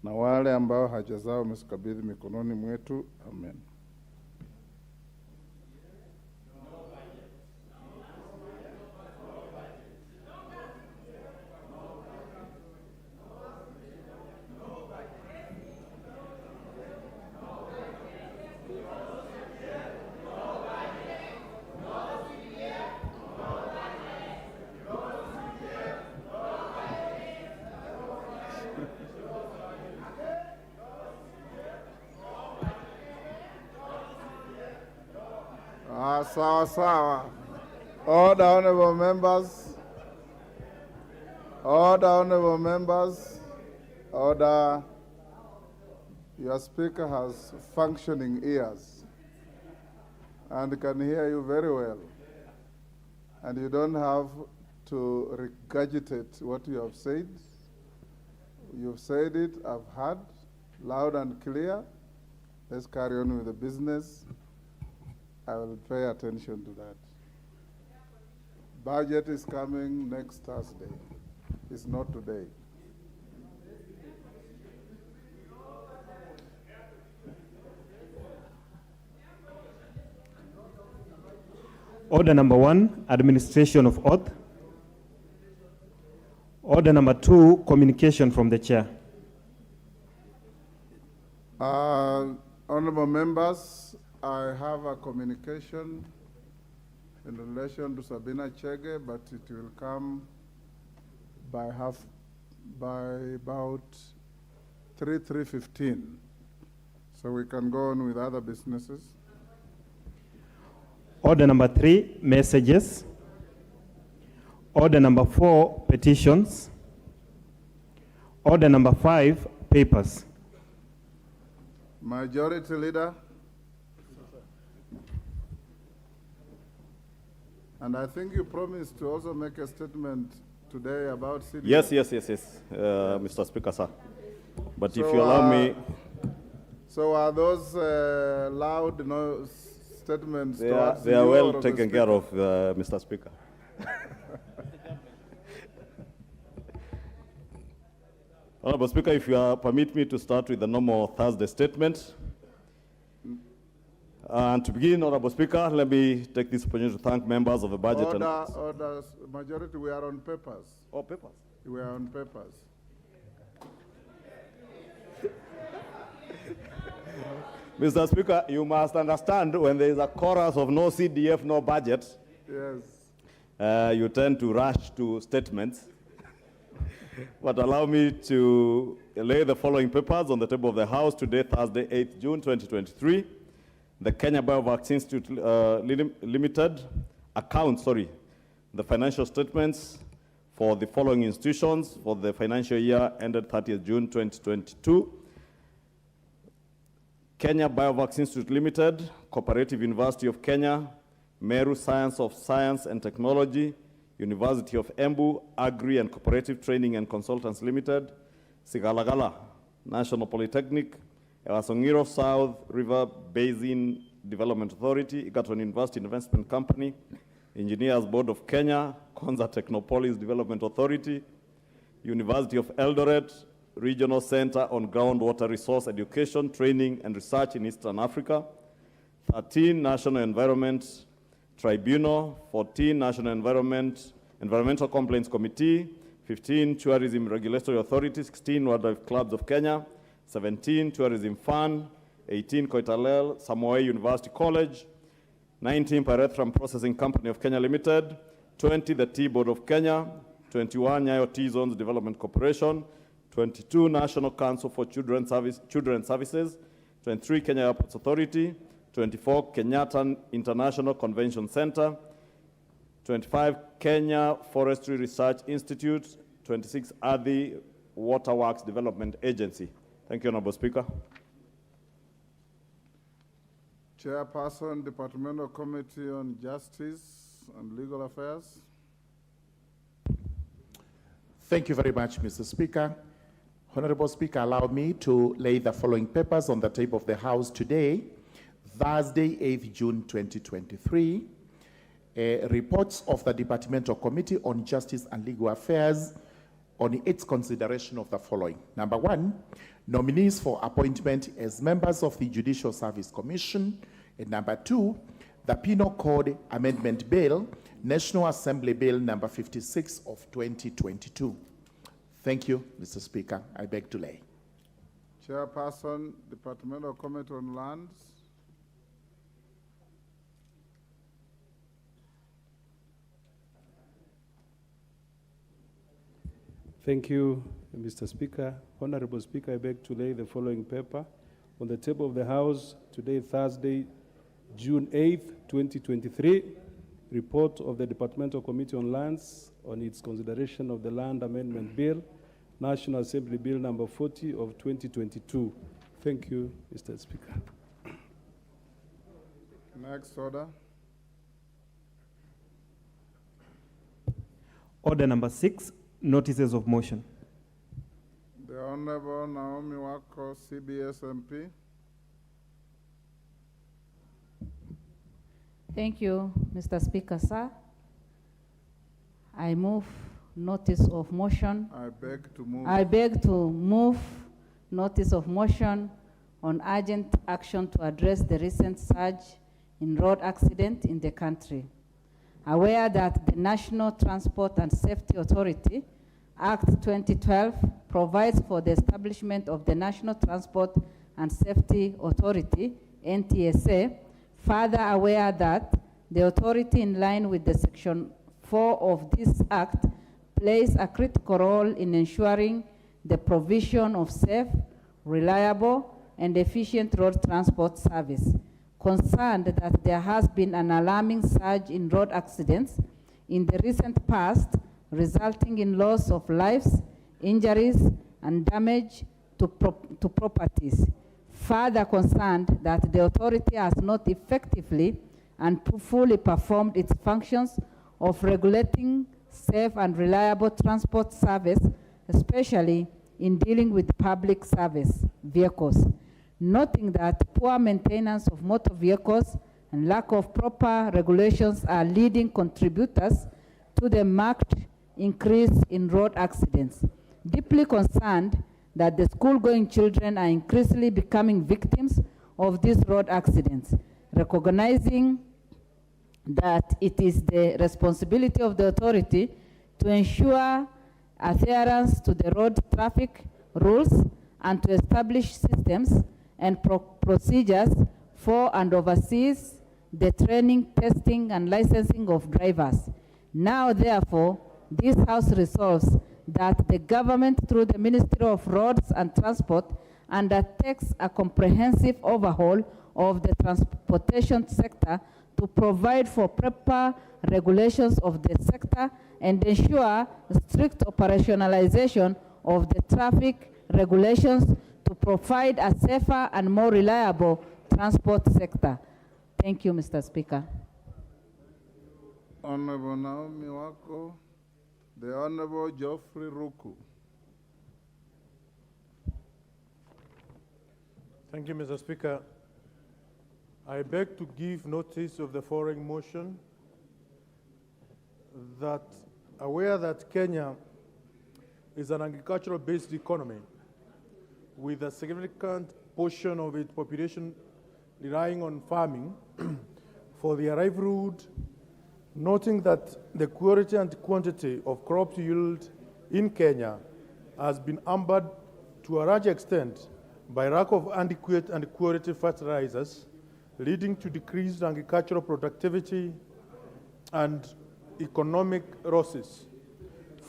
na wale ambao haja zao umezikabidhi mikononi mwetu. Amen. Sawa. Order, honorable members. Order, honorable members. Order. Your speaker has functioning ears and can hear you very well. And you don't have to regurgitate what you have said. You've said it, I've heard, loud and clear. Let's carry on with the business. I will pay attention to that. Budget is coming next Thursday. It's not today. Order number 1, administration of oath. Order number 2, communication from the chair. Honorable members, I have a communication in relation to Sabina Chege, but it will come by about 3:15. So we can go on with other businesses. Order number 3, messages. Order number 4, petitions. Order number 5, papers. Majority Leader. And I think you promised to also make a statement today about CDF. Yes, Mr. Speaker, sir. But so, if you allow me... So are those loud statements they are well taken care of, Mr. Speaker. Honorable Speaker, if you permit me to start with the normal Thursday statement. And to begin, Honorable Speaker, let me take this opportunity to thank members of the budget. Order, majority, we are on papers. Oh, papers? We are on papers. Mr. Speaker, you must understand when there is a chorus of no CDF, no budget, yes, you tend to rush to statements. But allow me to lay the following papers on the table of the House today, Thursday, 8th June, 2023. The Kenya Biovaccine Institute Limited accounts, the financial statements for the following institutions for the financial year ended 30th June 2022. Kenya Biovaccine Institute Limited, Cooperative University of Kenya, Meru Science of Science and Technology, University of Embu, Agri and Cooperative Training and Consultants Limited, Sigalagala National Polytechnic, Ewasongiro South River Basin Development Authority, Egerton University Investment Company, Engineers Board of Kenya, KWANZA Technopolis Development Authority, University of Eldoret, Regional Center on Groundwater Resource Education, Training and Research in Eastern Africa, 13 National Environment Tribunal, 14 National Environmental Complaints Committee, 15 Tourism Regulatory Authority, 16 Wildlife Clubs of Kenya, 17 Tourism Fund, 18 Koitalel Samoei University College, 19 Pyrethrum Processing Company of Kenya Limited, 20 the Tea Board of Kenya, 21 Nyayo Tea Zones Development Corporation, 22 National Council for Children Services, 23 Kenya Airports Authority, 24 Kenyatta International Convention Center, 25 Kenya Forestry Research Institute, 26 Adi Waterworks Development Agency. Thank you, Honorable Speaker. Chairperson, Departmental Committee on Justice and Legal Affairs. Thank you very much, Mr. Speaker. Honorable Speaker, allow me to lay the following papers on the table of the House today, Thursday, 8th June 2023. Reports of the Departmental Committee on Justice and Legal Affairs on its consideration of the following. Number one, nominees for appointment as members of the Judicial Service Commission. And number two, the Penal Code Amendment Bill, National Assembly Bill number 56 of 2022. Thank you, Mr. Speaker. I beg to lay. Chairperson, Departmental Committee on Lands. Thank you, Mr. Speaker. Honorable Speaker, I beg to lay the following paper on the table of the House today, Thursday, June 8th, 2023. Report of the Departmental Committee on Lands on its consideration of the Land Amendment Bill, National Assembly Bill number 40 of 2022. Thank you, Mr. Speaker. Next order. Order number 6, notices of motion. The Honorable Naomi Wako, CBS MP. Thank you, Mr. Speaker, sir. I move notice of motion. I beg to move. I beg to move notice of motion on urgent action to address the recent surge in road accident in the country. Aware that the National Transport and Safety Authority Act 2012 provides for the establishment of the National Transport and Safety Authority, NTSA, further aware that the authority, in line with the Section 4 of this Act, plays a critical role in ensuring the provision of safe, reliable, and efficient road transport service. Concerned that there has been an alarming surge in road accidents in the recent past, resulting in loss of lives, injuries, and damage to properties. Further concerned that the authority has not effectively and fully performed its functions of regulating safe and reliable transport service, especially in dealing with public service vehicles. Noting that poor maintenance of motor vehicles and lack of proper regulations are leading contributors to the marked increase in road accidents. Deeply concerned that the school-going children are increasingly becoming victims of these road accidents, recognizing that it is the responsibility of the authority to ensure adherence to the road traffic rules and to establish systems and procedures for and oversees the training, testing, and licensing of drivers. Now, therefore, this House resolves that the government, through the Ministry of Roads and Transport, undertakes a comprehensive overhaul of the transportation sector to provide for proper regulations of the sector and ensure strict operationalization of the traffic regulations to provide a safer and more reliable transport sector. Thank you, Mr. Speaker. Honorable Naomi Wako. The Honorable Geoffrey Ruku. Thank you, Mr. Speaker. I beg to give notice of the following motion that, aware that Kenya is an agricultural-based economy with a significant portion of its population relying on farming for their livelihood, noting that the quality and quantity of crop yield in Kenya has been hampered to a large extent by lack of adequate and quality fertilizers, leading to decreased agricultural productivity and economic losses.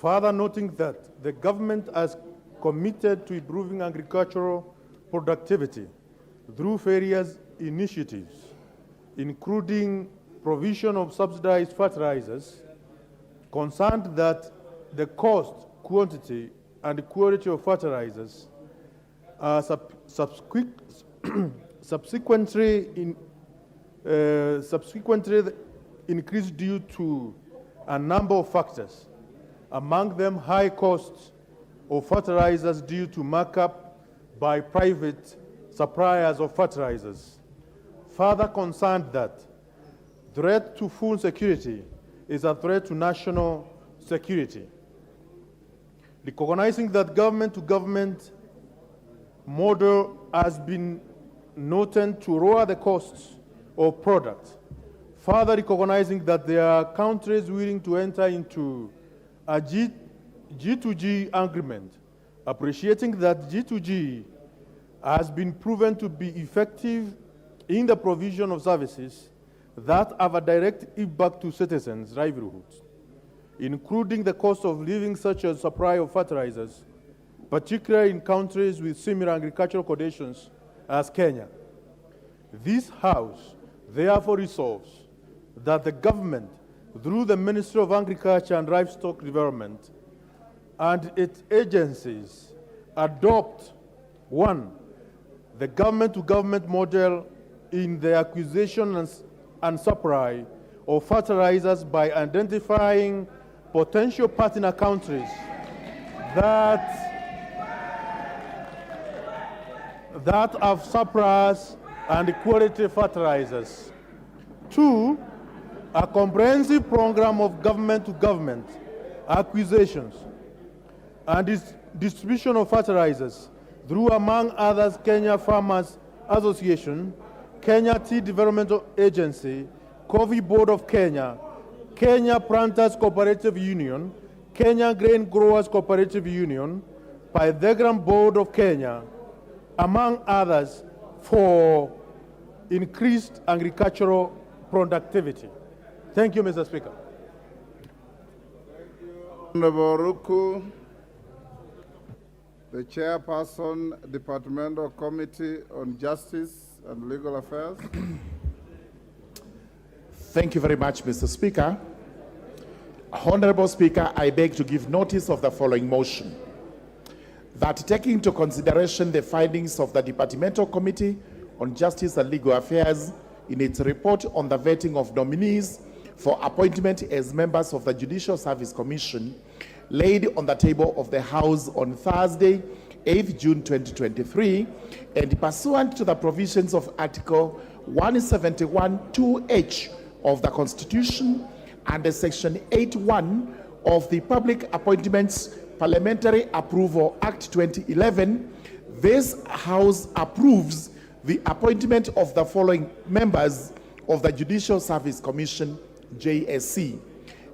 Further noting that the government has committed to improving agricultural productivity through various initiatives, including provision of subsidized fertilizers, concerned that the cost, quantity, and quality of fertilizers are subsequently increased due to a number of factors, among them high costs of fertilizers due to markup by private suppliers of fertilizers. Further concerned that threat to food security is a threat to national security. recognizing that government-to-government model has been noted to lower the costs of products, further recognizing that there are countries willing to enter into a G2G agreement, appreciating that G2G has been proven to be effective in the provision of services that have a direct impact to citizens' livelihoods, including the cost of living such as supply of fertilizers, particularly in countries with similar agricultural conditions as Kenya. This House therefore resolves that the government, through the Ministry of Agriculture and Livestock Development and its agencies, adopt, 1, the government-to-government model in the acquisition and supply of fertilizers by identifying potential partner countries that have surplus and quality fertilizers. 2, a comprehensive program of government-to-government acquisitions and distribution of fertilizers through, among others, Kenya Farmers Association, Kenya Tea Development Agency, Coffee Board of Kenya, Kenya Planters Cooperative Union, Kenya Grain Growers Cooperative Union, Pythagorean Board of Kenya, among others, for increased agricultural productivity. Thank you, Mr. Speaker. Honorable Ruku, the Chairperson, Departmental Committee on Justice and Legal Affairs. Thank you very much, Mr. Speaker. Honorable Speaker, I beg to give notice of the following motion. That taking into consideration the findings of the Departmental Committee on Justice and Legal Affairs in its report on the vetting of nominees for appointment as members of the Judicial Service Commission, laid on the table of the House on Thursday, 8th June 2023, and pursuant to the provisions of Article 171(2)(h) of the Constitution and Section 8(1) of the Public Appointments Parliamentary Approval Act 2011, this House approves the appointment of the following members of the Judicial Service Commission, JSC.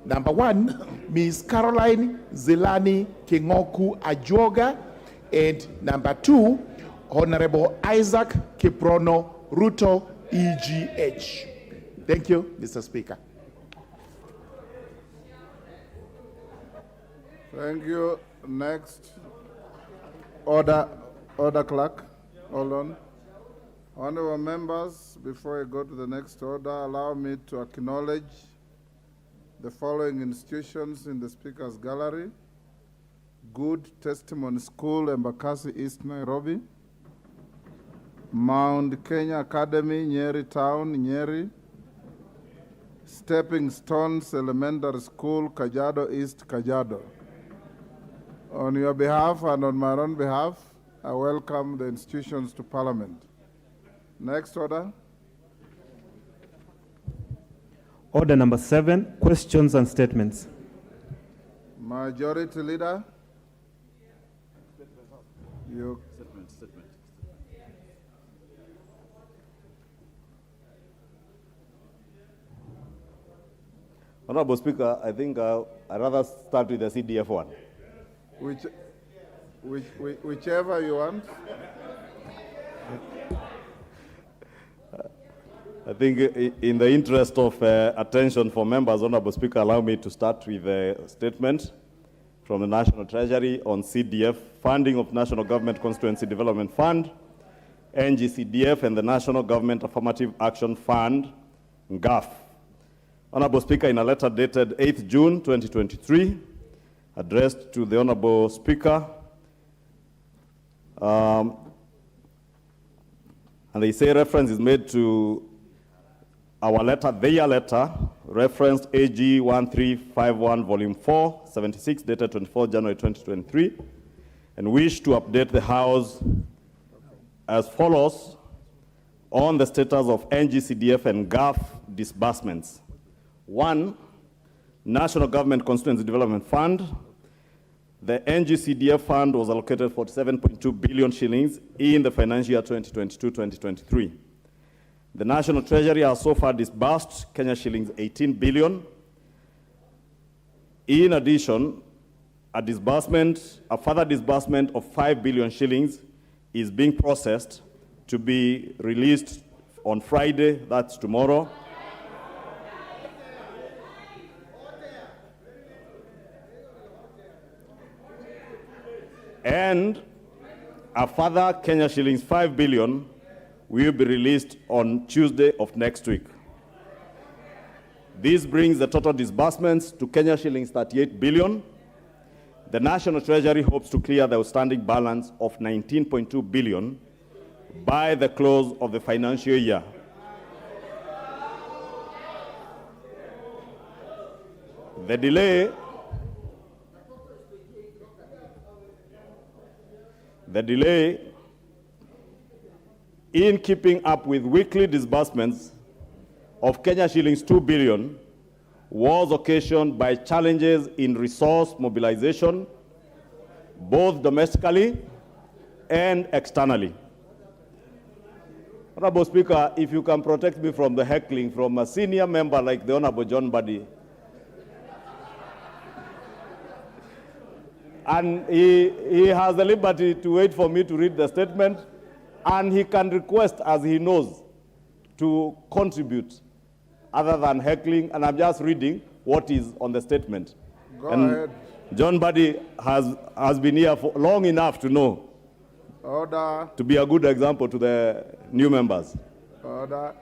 Number 1, Ms. Caroline Zilani Kingoku Ajoga, and number 2, Honorable Isaac Kiprono Ruto, EGH. Thank you, Mr. Speaker. Thank you. Next, order clerk. Hold on. Honorable members, before I go to the next order, allow me to acknowledge the following institutions in the Speaker's Gallery: Good Testimony School, Embakasi East, Nairobi; Mount Kenya Academy, Nyeri Town, Nyeri; Stepping Stones Elementary School, Kajiado East, Kajiado. On your behalf and on my own behalf, I welcome the institutions to Parliament. Next order. Order number 7, questions and statements. Majority Leader. Statement. Honorable Speaker, I think I'd rather start with the CDF one. Whichever you want. I think in the interest of attention for members, Honorable Speaker, allow me to start with a statement from the National Treasury on CDF, funding of National Government Constituency Development Fund, NGCDF, and the National Government Affirmative Action Fund, NGAF. Honorable Speaker, in a letter dated 8th June 2023, addressed to the Honorable Speaker, and they say reference is made to our letter, their letter, referenced AG 1351, Volume 4, 76, dated 24 January 2023, and wish to update the House as follows on the status of NGCDF and GAF disbursements. 1, National Government Constituency Development Fund, the NGCDF fund was allocated 47.2 billion shillings in the financial year 2022-2023. The National Treasury has so far disbursed Kenya shillings 18 billion. In addition, a further disbursement of 5 billion shillings is being processed to be released on Friday, that's tomorrow. And a further Kenya shillings 5 billion will be released on Tuesday of next week. This brings the total disbursements to Kenya shillings 38 billion. The National Treasury hopes to clear the outstanding balance of 19.2 billion by the close of the financial year. The delay in keeping up with weekly disbursements of Kenya shillings 2 billion was occasioned by challenges in resource mobilization, both domestically and externally. Honorable Speaker, if you can protect me from the heckling from a senior member like the Honorable John Buddy. And he has the liberty to wait for me to read the statement, and he can request, as he knows, to contribute other than heckling, and I'm just reading what is on the statement. Go ahead. John Buddy has been here for long enough to know. Order. To be a good example to the new members. Order.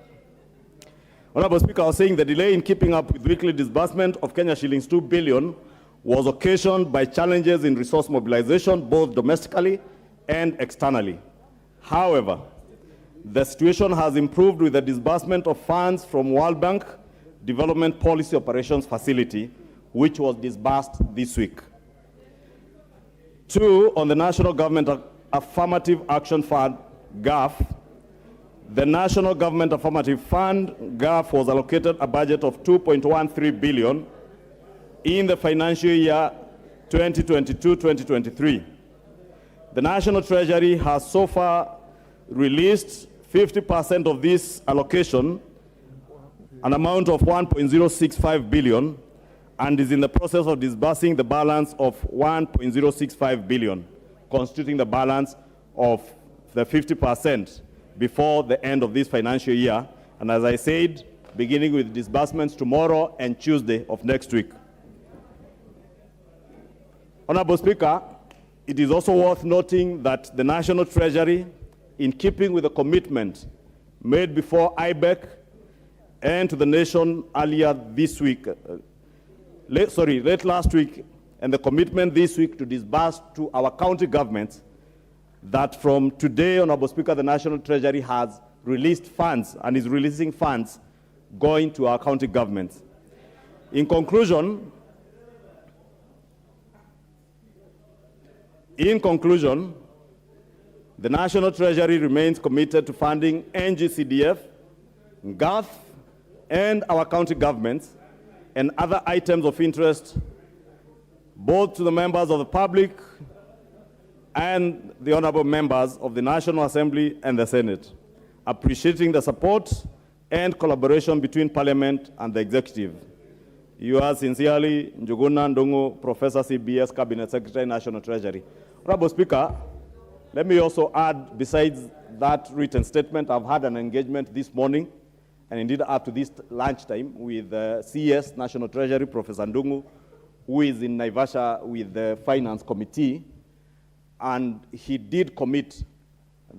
Honorable Speaker, I was saying the delay in keeping up with weekly disbursement of Kenya shillings 2 billion was occasioned by challenges in resource mobilization, both domestically and externally. However, the situation has improved with the disbursement of funds from World Bank Development Policy Operations Facility, which was disbursed this week. 2, on the National Government Affirmative Action Fund, GAF. The National Government Affirmative Fund, GAF, was allocated a budget of 2.13 billion in the financial year 2022-2023. The National Treasury has so far released 50% of this allocation, an amount of 1.065 billion, and is in the process of disbursing the balance of 1.065 billion, constituting the balance of the 50% before the end of this financial year. And as I said, beginning with disbursements tomorrow and Tuesday of next week. Honorable Speaker, it is also worth noting that the National Treasury, in keeping with the commitment made before IBEC and to the nation earlier this week, late last week, and the commitment this week to disburse to our county governments, that from today, Honorable Speaker, the National Treasury has released funds and is releasing funds going to our county governments. In conclusion, the National Treasury remains committed to funding NGCDF, GAF, and our county governments, and other items of interest, both to the members of the public and the honorable members of the National Assembly and the Senate, appreciating the support and collaboration between Parliament and the Executive. You are sincerely Njuguna Ndungu, Professor CBS, Cabinet Secretary, National Treasury. Honorable Speaker, let me also add, besides that written statement, I've had an engagement this morning, and indeed up to this lunchtime, with CS, National Treasury, Professor Ndungu, who is in Naivasha with the Finance Committee, and he did commit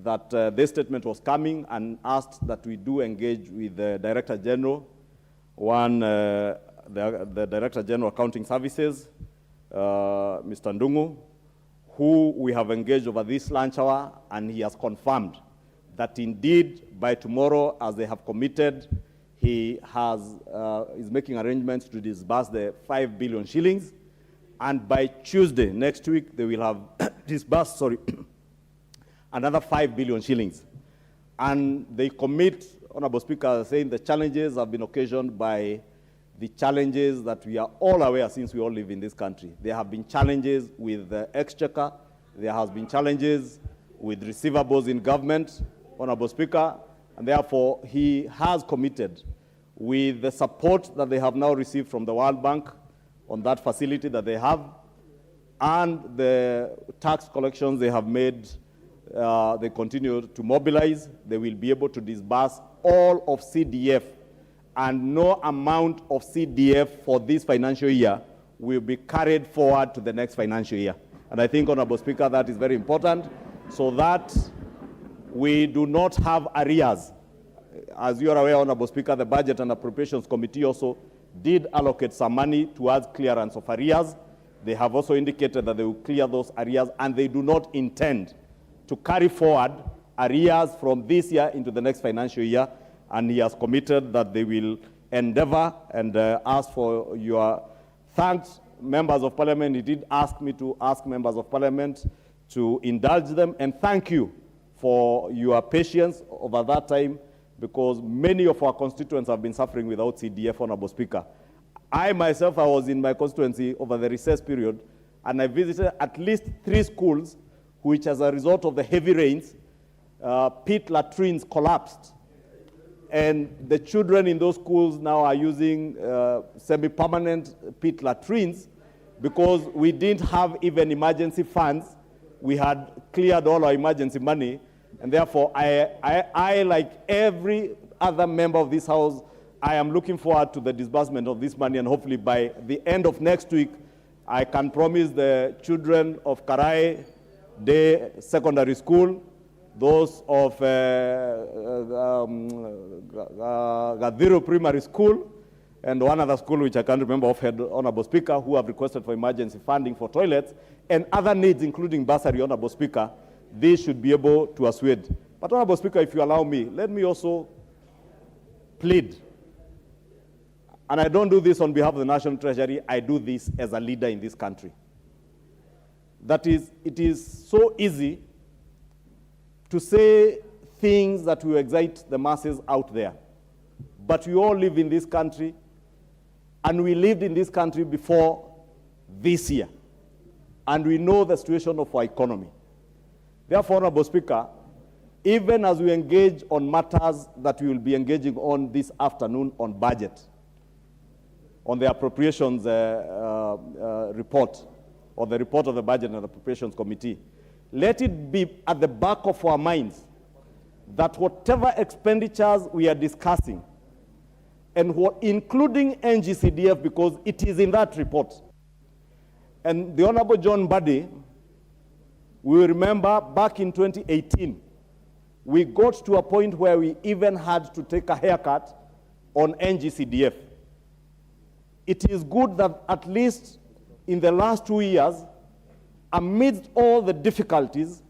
that this statement was coming and asked that we do engage with the Director General, the Director General Accounting Services, Mr. Ndungu, who we have engaged over this lunch hour, and he has confirmed that indeed by tomorrow, as they have committed, he is making arrangements to disburse the 5 billion shillings, and by Tuesday next week, they will have disbursed, another 5 billion shillings. And they commit, Honorable Speaker, saying the challenges have been occasioned by the challenges that we are all aware since we all live in this country. There have been challenges with the exchequer. There has been challenges with receivables in government, Honorable Speaker, and therefore he has committed with the support that they have now received from the World Bank on that facility that they have, and the tax collections they have made, they continue to mobilize. They will be able to disburse all of CDF, and no amount of CDF for this financial year will be carried forward to the next financial year. And I think, Honorable Speaker, that is very important, so that we do not have arrears. As you are aware, Honorable Speaker, the Budget and Appropriations Committee also did allocate some money towards clearance of arrears. They have also indicated that they will clear those arrears, and they do not intend to carry forward arrears from this year into the next financial year. And he has committed that they will endeavor and ask for your thanks, members of Parliament. He did ask me to ask members of Parliament to indulge them, and thank you for your patience over that time, because many of our constituents have been suffering without CDF, Honorable Speaker. I myself, I was in my constituency over the recess period, and I visited at least 3 schools which, as a result of the heavy rains, pit latrines collapsed. And the children in those schools now are using semi-permanent pit latrines because we didn't have even emergency funds. We had cleared all our emergency money, and therefore I, like every other member of this House, I am looking forward to the disbursement of this money, and hopefully by the end of next week, I can promise the children of Karai Day Secondary School, those of Gadhiru Primary School, and one other school which I can't remember offhand, Honorable Speaker, who have requested for emergency funding for toilets and other needs, including bursary, Honorable Speaker, they should be able to assuage. But Honorable Speaker, if you allow me, let me also plead. And I don't do this on behalf of the National Treasury, I do this as a leader in this country. That is, it is so easy to say things that will excite the masses out there. But we all live in this country, and we lived in this country before this year. And we know the situation of our economy. Therefore, Honorable Speaker, even as we engage on matters that we will be engaging on this afternoon on budget, on the appropriations report, or the report of the Budget and Appropriations Committee, let it be at the back of our minds that whatever expenditures we are discussing, and including NGCDF, because it is in that report. And the Honorable John Mbadi, we remember back in 2018, we got to a point where we even had to take a haircut on NGCDF. It is good that at least in the last 2 years, amidst all the difficulties,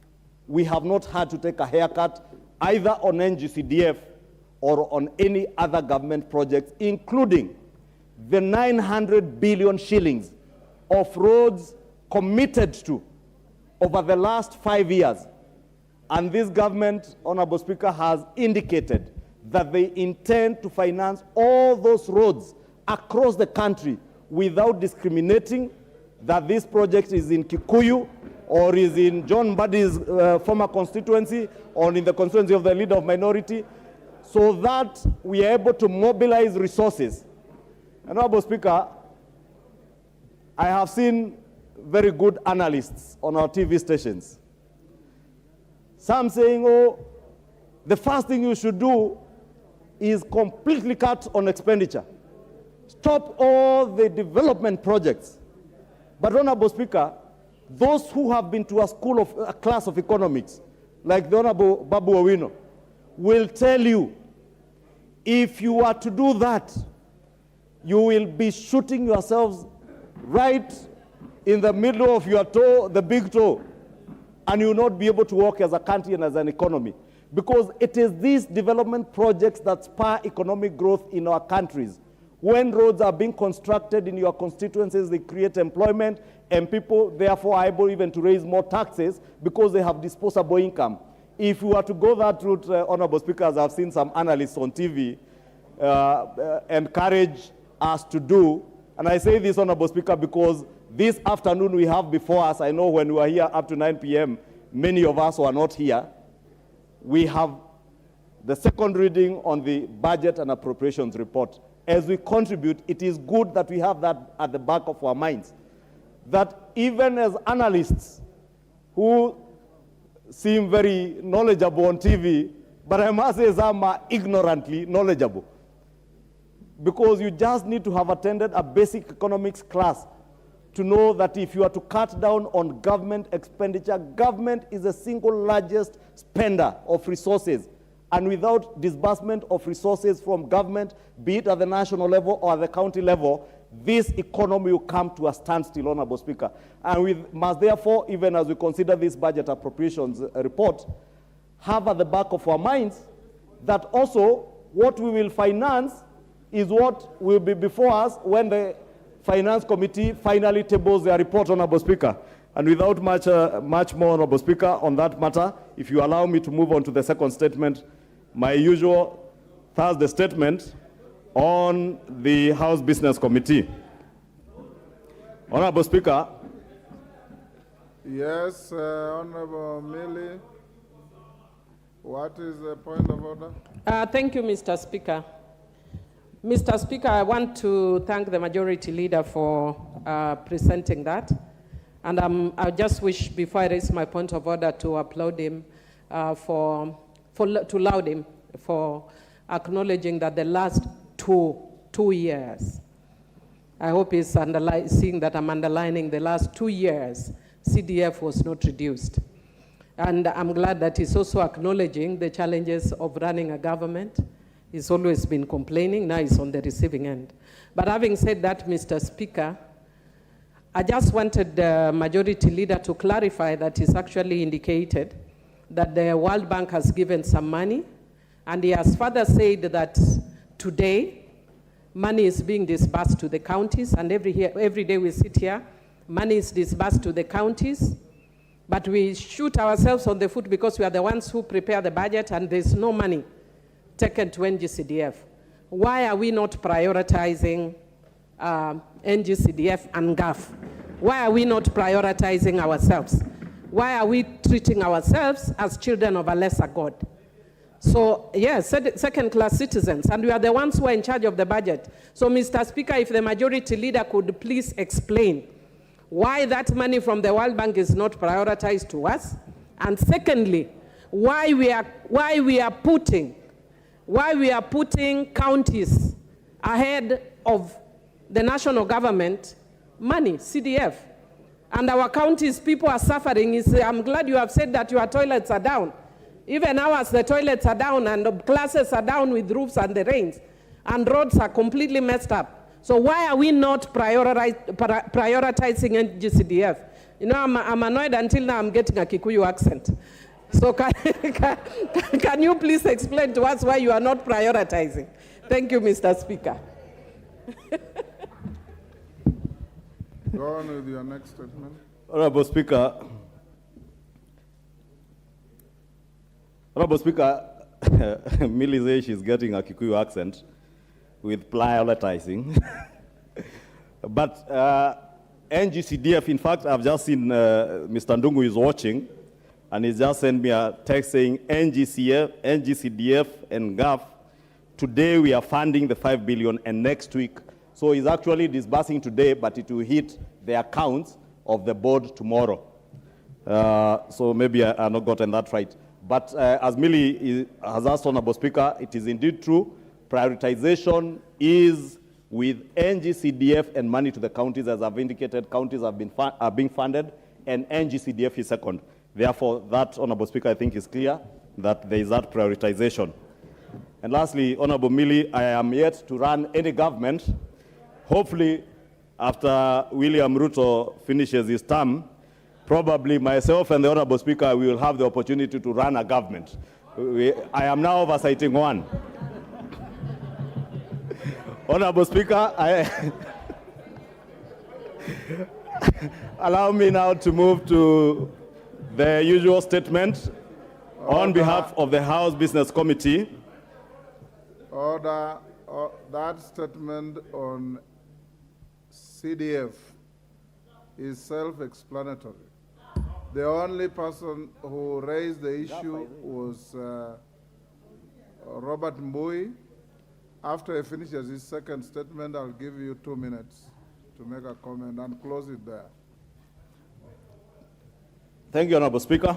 we have not had to take a haircut either on NGCDF or on any other government projects, including the 900 billion shillings of roads committed to over the last 5 years. And this government, Honorable Speaker, has indicated that they intend to finance all those roads across the country without discriminating that this project is in Kikuyu or is in John Mbadi's former constituency or in the constituency of the leader of minority, so that we are able to mobilize resources. And Honorable Speaker, I have seen very good analysts on our TV stations. Some saying, oh, the first thing you should do is completely cut on expenditure. Stop all the development projects. But Honorable Speaker, those who have been to a class of economics, like the Honorable Babu Owino, will tell you, if you are to do that, you will be shooting yourselves right in the middle of your toe, the big toe, and you will not be able to work as a country and as an economy. Because it is these development projects that spur economic growth in our countries. When roads are being constructed in your constituencies, they create employment, and people therefore are able even to raise more taxes because they have disposable income. If you were to go that route, Honorable Speaker, as I've seen some analysts on TV encourage us to do, and I say this, Honorable Speaker, because this afternoon we have before us, I know when we were here up to 9 p.m., many of us were not here. We have the second reading on the budget and appropriations report. As we contribute, it is good that we have that at the back of our minds, that even as analysts who seem very knowledgeable on TV, but I must say some are ignorantly knowledgeable, because you just need to have attended a basic economics class to know that if you are to cut down on government expenditure, government is the single largest spender of resources. And without disbursement of resources from government, be it at the national level or at the county level, this economy will come to a standstill, Honorable Speaker. And we must therefore, even as we consider this budget appropriations report, have at the back of our minds that also what we will finance is what will be before us when the Finance Committee finally tables their report, Honorable Speaker. And without much more, Honorable Speaker, on that matter, if you allow me to move on to the second statement, my usual Thursday statement on the House Business Committee. Honorable Speaker. Yes, Honorable Millie. What is the point of order? Thank you, Mr. Speaker. Mr. Speaker, I want to thank the Majority Leader for presenting that. And I just wish, before I raise my point of order, to applaud him to laud him for acknowledging that the last two years, I hope he's seeing that I'm underlining the last 2 years, CDF was not reduced. And I'm glad that he's also acknowledging the challenges of running a government. He's always been complaining, now he's on the receiving end. But having said that, Mr. Speaker, I just wanted the Majority Leader to clarify that he's actually indicated that the World Bank has given some money, and he has further said that today, money is being disbursed to the counties, and every day we sit here, money is disbursed to the counties, but we shoot ourselves on the foot because we are the ones who prepare the budget, and there's no money taken to NGCDF. Why are we not prioritizing NGCDF and GAF? Why are we not prioritizing ourselves? Why are we treating ourselves as children of a lesser God? So, yes, second-class citizens, and we are the ones who are in charge of the budget. So, Mr. Speaker, if the Majority Leader could please explain why that money from the World Bank is not prioritized to us, and secondly, why we are putting counties ahead of the national government money, CDF. And our counties, people are suffering. I'm glad you have said that your toilets are down. Even ours, the toilets are down, and the classes are down with roofs and the rains, and roads are completely messed up. So why are we not prioritizing NGCDF? You know, I'm annoyed until now I'm getting a Kikuyu accent. So can you please explain to us why you are not prioritizing? Thank you, Mr. Speaker. Go on with your next statement. Honorable Speaker, Millie says she's getting a Kikuyu accent with prioritizing. But NGCDF, in fact, I've just seen Mr. Ndungu is watching, and he's just sent me a text saying NGCDF and GAF, today we are funding the 5 billion, and next week. So he's actually disbursing today, but it will hit the accounts of the board tomorrow. So maybe I have not gotten that right. But as Millie has asked, Honorable Speaker, it is indeed true. Prioritization is with NGCDF and money to the counties. As I've indicated, counties are being funded, and NGCDF is second. Therefore, that, Honorable Speaker, I think is clear that there is that prioritization. And lastly, Honorable Millie, I am yet to run any government. Hopefully, after William Ruto finishes his term, probably myself and the Honorable Speaker will have the opportunity to run a government. I am now oversighting one. Honorable Speaker, allow me now to move to the usual statement on behalf of the House Business Committee. Order, that statement on CDF is self-explanatory. The only person who raised the issue was Robert Mbui. After he finishes his second statement, I'll give you 2 minutes to make a comment and close it there. Thank you, Honorable Speaker.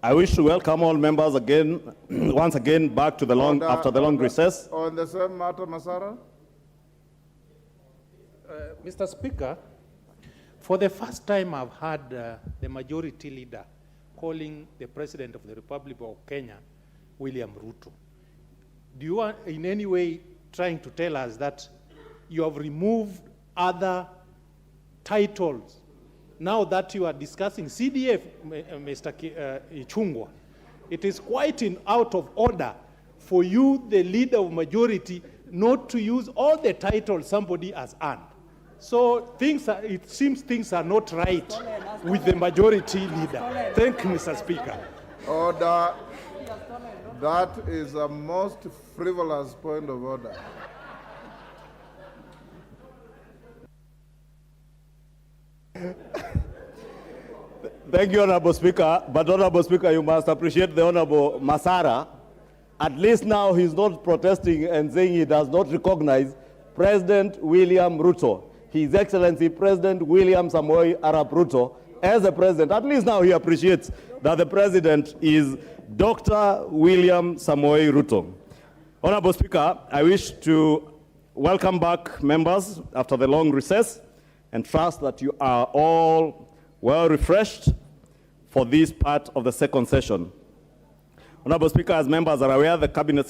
I wish to welcome all members again, once again, back to the after the long recess. On the same matter, Masara? Mr. Speaker, for the first time I've heard the majority leader calling the President of the Republic of Kenya, William Ruto. Do you are in any way trying to tell us that you have removed other titles now that you are discussing CDF, Mr. Ichungwa? It is quite out of order for you, the leader of majority, not to use all the titles somebody has earned. So it seems things are not right with the majority leader. Thank you, Mr. Speaker. Order. That is a most frivolous point of order. Thank you, Honorable Speaker. But, Honorable Speaker, you must appreciate the Honorable Masara. At least now he's not protesting and saying he does not recognize President William Ruto, His Excellency President William Samoei Arap Ruto, as a president. At least now he appreciates that the president is Dr. William Samoei Ruto. Honorable Speaker, I wish to welcome back members after the long recess and trust that you are all well refreshed for this part of the second session. Honorable Speaker, as members are aware, the Cabinet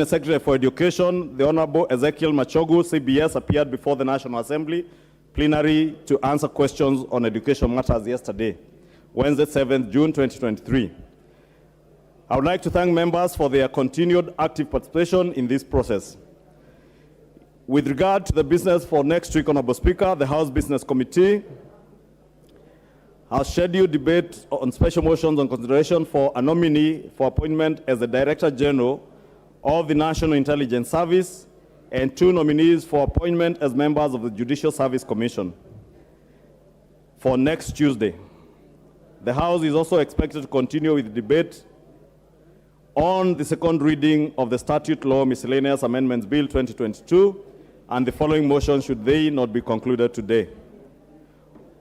Secretary for Education, the Honorable Ezekiel Machogu, CBS, appeared before the National Assembly plenary to answer questions on education matters yesterday, Wednesday, 7th June 2023. I would like to thank members for their continued active participation in this process. With regard to the business for next week, Honorable Speaker, the House Business Committee has scheduled debate on special motions on consideration for a nominee for appointment as the Director General of the National Intelligence Service and 2 nominees for appointment as members of the Judicial Service Commission for next Tuesday. The House is also expected to continue with the debate on the second reading of the Statute Law Miscellaneous Amendments Bill 2022 and the following motions should they not be concluded today.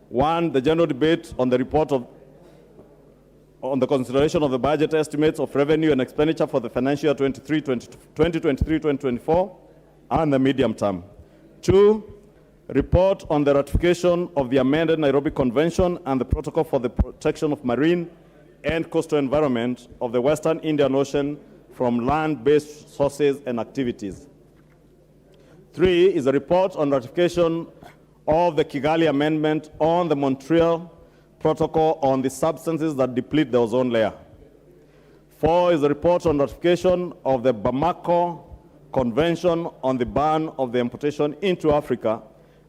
1, the general debate on the report on the consideration of the budget estimates of revenue and expenditure for the financial year 2023-2024 and the medium term. 2, report on the ratification of the amended Nairobi Convention and the protocol for the protection of marine and coastal environment of the Western Indian Ocean from land-based sources and activities. 3 is a report on ratification of the Kigali Amendment on the Montreal Protocol on the substances that deplete the ozone layer. 4 is a report on ratification of the Bamako Convention on the ban of the importation into Africa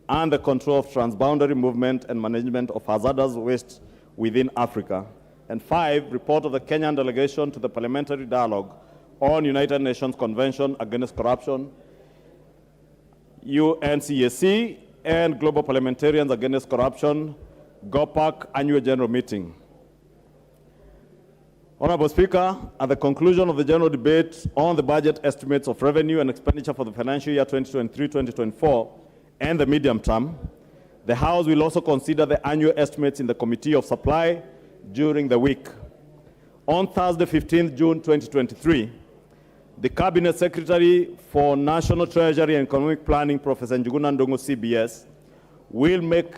and the control of transboundary movement and management of hazardous waste within Africa. And 5, report of the Kenyan delegation to the Parliamentary Dialogue on United Nations Convention Against Corruption, UNCAC, and Global Parliamentarians Against Corruption, GOPAC Annual General Meeting. Honorable Speaker, at the conclusion of the general debate on the budget estimates of revenue and expenditure for the financial year 2023-2024 and the medium term, the House will also consider the annual estimates in the Committee of Supply during the week. On Thursday, 15th June 2023, the Cabinet Secretary for National Treasury and Economic Planning, Professor Njuguna Ndongo, CBS, will make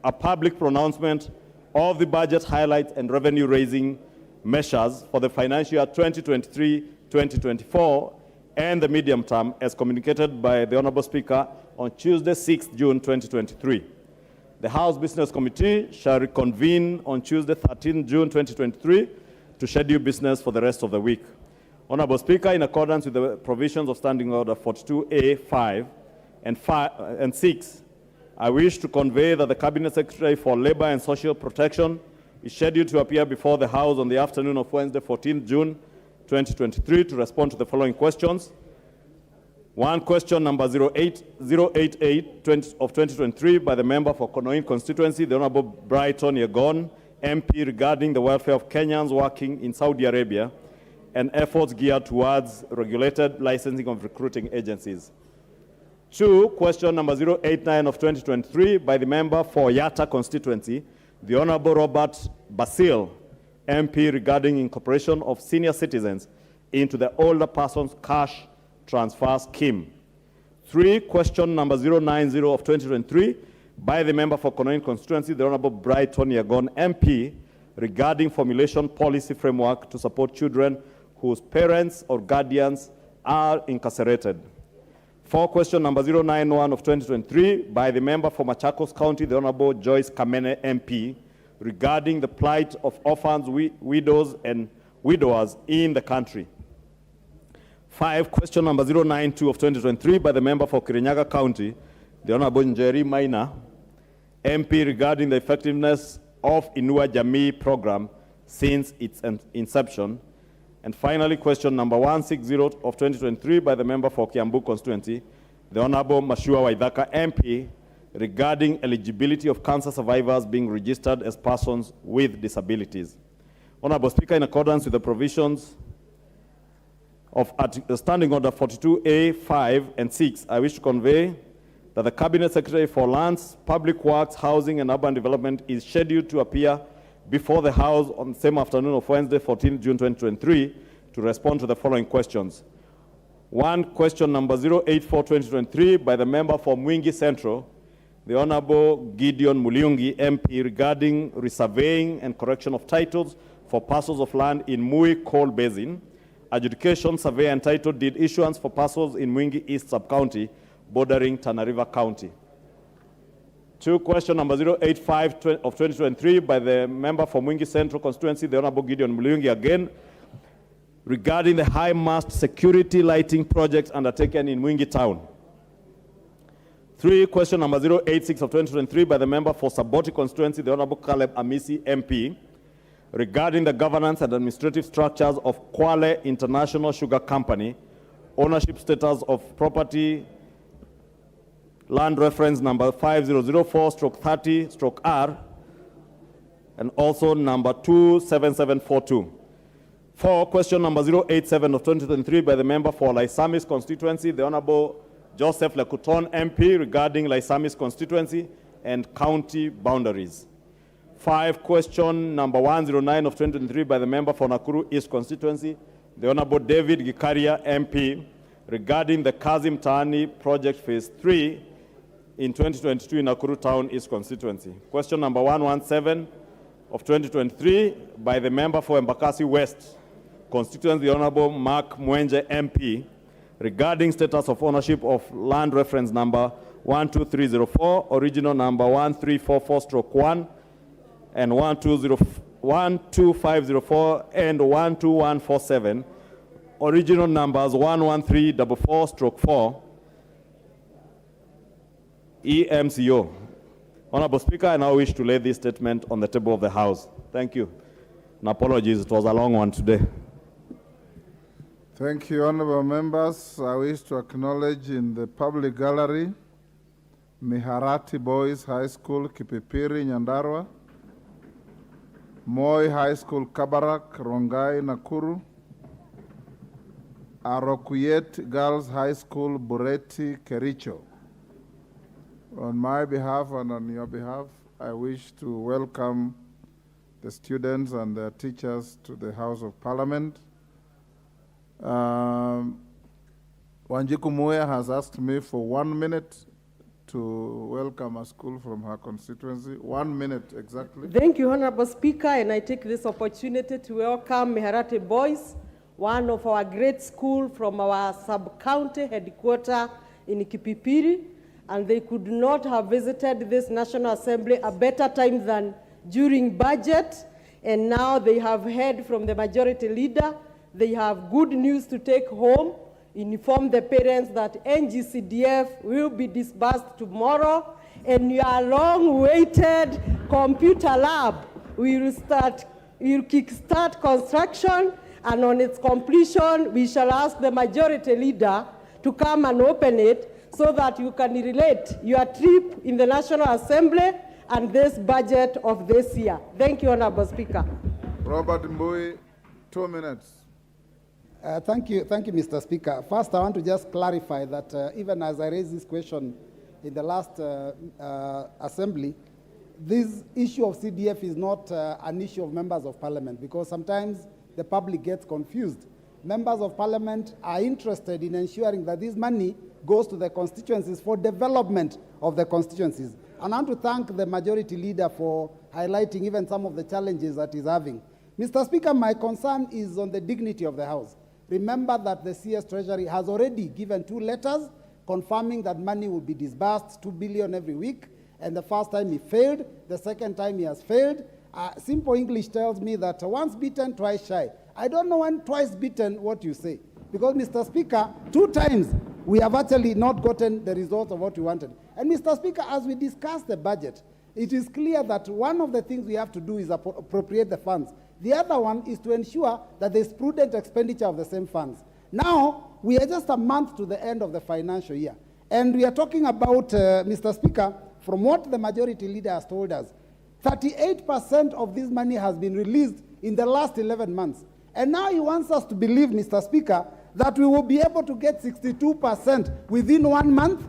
a public pronouncement of the budget highlights and revenue-raising measures for the financial year 2023-2024 and the medium term as communicated by the Honorable Speaker on Tuesday, 6th June 2023. The House Business Committee shall reconvene on Tuesday, 13th June 2023 to schedule business for the rest of the week. Honorable Speaker, in accordance with the provisions of Standing Order 42A, 5 and 6, I wish to convey that the Cabinet Secretary for Labor and Social Protection is scheduled to appear before the House on the afternoon of Wednesday, 14th June 2023 to respond to the following questions. One question number 088 of 2023 by the member for Konoin constituency, the Honorable Brighton Yegon, MP, regarding the welfare of Kenyans working in Saudi Arabia and efforts geared towards regulated licensing of recruiting agencies. Two, question number 089 of 2023 by the member for Yatta constituency, the Honorable Robert Basil, MP, regarding incorporation of senior citizens into the older persons cash transfer scheme. Three, question number 090 of 2023 by the member for Konoin constituency, the Honorable Brighton Yegon, MP, regarding formulation policy framework to support children whose parents or guardians are incarcerated. Four, question number 091 of 2023 by the member for Machakos County, the Honorable Joyce Kamene, MP, regarding the plight of orphans, widows, and widowers in the country. Five, question number 092 of 2023 by the member for Kirinyaga County, the Honorable Njeri Maina, MP, regarding the effectiveness of Inua Jamii program since its inception. And finally, question number 160 of 2023 by the member for Kiambu constituency, the Honorable Mashua Waithaka, MP, regarding eligibility of cancer survivors being registered as persons with disabilities. Honorable Speaker, in accordance with the provisions of Standing Order 42A, 5, and 6, I wish to convey that the Cabinet Secretary for Lands, Public Works, Housing, and Urban Development is scheduled to appear before the House on the same afternoon of Wednesday, 14 June 2023, to respond to the following questions. One, question number 084, 2023, by the member for Mwingi Central, the Honorable Gideon Muliungi, MP, regarding resurveying and correction of titles for parcels of land in Mui Coal Basin, adjudication, survey, and title deed issuance for parcels in Mwingi East Sub-County, bordering Tana River County. Two, question number 085 of 2023 by the member for Mwingi Central constituency, the Honorable Gideon Muliungi, again, regarding the high mast security lighting project undertaken in Mwingi Town. Three, question number 086 of 2023 by the member for Saboti constituency, the Honorable Caleb Amisi, MP, regarding the governance and administrative structures of Kwale International Sugar Company, ownership status of property, land reference number 5004/30/R, and also number 27742. Four, question number 087 of 2023 by the member for Laisamis constituency, the Honorable Joseph Lekuton, MP, regarding Laisamis constituency and county boundaries. Five, question number 109 of 2023 by the member for Nakuru East constituency, the Honorable David Gikaria, MP, regarding the Kazim Tani project phase 3 in 2022 in Nakuru Town East constituency. Question number 117 of 2023 by the member for Embakasi West constituency, the Honorable Mark Mwenje, MP, regarding status of ownership of land reference number 12304, original number 1344/1, and 12504 and 12147, original numbers 11344/4, EMCO. Honorable Speaker, I now wish to lay this statement on the table of the House. Thank you. And apologies, it was a long one today. Thank you, honorable members. I wish to acknowledge in the public gallery Miharati Boys High School, Kipipiri, Nyandarua, Moi High School, Kabarak, Rongai, Nakuru, Arokuyet Girls High School, Bureti, Kericho. On my behalf and on your behalf, I wish to welcome the students and their teachers to the House of Parliament. Wanjiku Muya has asked me for 1 minute to welcome a school from her constituency. 1 minute exactly. Thank you, Honorable Speaker, and I take this opportunity to welcome Miharati Boys, one of our great schools from our sub-county headquarters in Kipipiri, and they could not have visited this National Assembly a better time than during budget, and now they have heard from the majority leader. They have good news to take home, inform the parents that NGCDF will be disbursed tomorrow, and your long-awaited computer lab will kickstart construction, And on its completion, we shall ask the majority leader to come and open it so that you can relate your trip in the National Assembly and this budget of this year. Thank you, Honorable Speaker. Robert Mbui, 2 minutes. Thank you, Mr. Speaker. First, I want to just clarify that even as I raised this question in the last assembly, this issue of CDF is not an issue of members of parliament, because sometimes the public gets confused. Members of parliament are interested in ensuring that this money goes to the constituencies for development of the constituencies. And I want to thank the majority leader for highlighting even some of the challenges that he's having. Mr. Speaker, my concern is on the dignity of the House. Remember that the CS Treasury has already given 2 letters confirming that money will be disbursed, 2 billion every week. And the first time he failed, the second time he has failed. Simple English tells me that once bitten, twice shy. I don't know when twice bitten what you say. Because, Mr. Speaker, 2 times we have actually not gotten the results of what we wanted. And, Mr. Speaker, as we discuss the budget, it is clear that one of the things we have to do is appropriate the funds. The other one is to ensure that there is prudent expenditure of the same funds. Now, we are just a month to the end of the financial year. And we are talking about, Mr. Speaker, from what the majority leader has told us, 38% of this money has been released in the last 11 months. And now he wants us to believe, Mr. Speaker, that we will be able to get 62% within 1 month.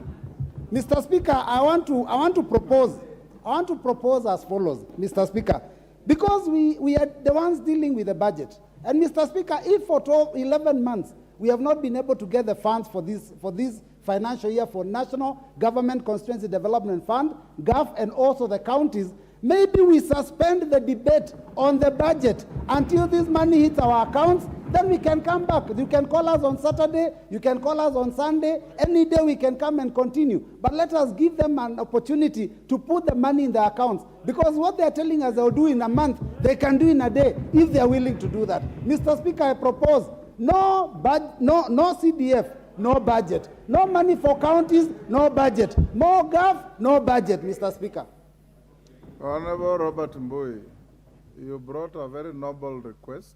Mr. Speaker, I want to propose as follows, Mr. Speaker, because we are the ones dealing with the budget. And, Mr. Speaker, if for 11 months we have not been able to get the funds for this financial year for National Government Constituency Development Fund, GAF, and also the counties, maybe we suspend the debate on the budget until this money hits our accounts. Then we can come back. You can call us on Saturday, you can call us on Sunday, any day we can come and continue. But let us give them an opportunity to put the money in their accounts, because what they are telling us they'll do in a month, they can do in a day if they are willing to do that. Mr. Speaker, I propose no CDF, no budget. No money for counties, no budget. More GAF, no budget, Mr. Speaker. Honorable Robert Mbui, you brought a very noble request.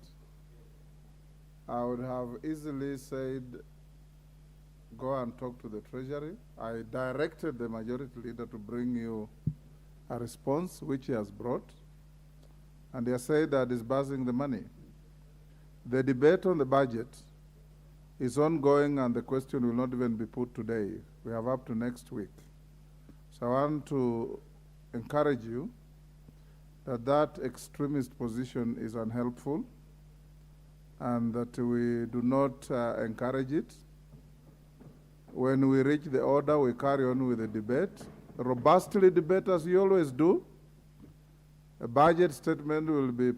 I would have easily said, go and talk to the Treasury. I directed the majority leader to bring you a response, which he has brought. And they said they are disbursing the money. The debate on the budget is ongoing, and the question will not even be put today. We have up to next week. So I want to encourage you that that extremist position is unhelpful, and that we do not encourage it. When we reach the order, we carry on with the debate. Robustly debate as you always do. A budget statement will be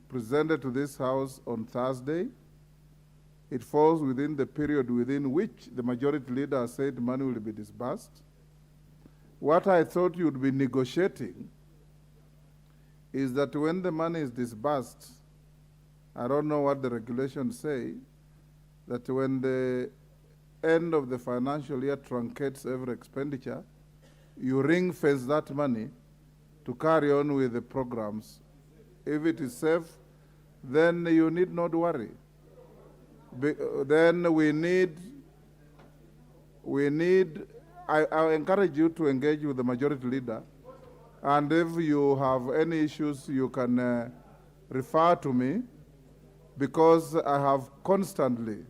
presented to this House on Thursday. It falls within the period within which the majority leader has said money will be disbursed. What I thought you'd be negotiating is that when the money is disbursed, I don't know what the regulations say, that when the end of the financial year truncates every expenditure, you ring-fence that money to carry on with the programs. If it is safe, then you need not worry. Then I encourage you to engage with the majority leader, and if you have any issues, you can refer to me, because I have constantly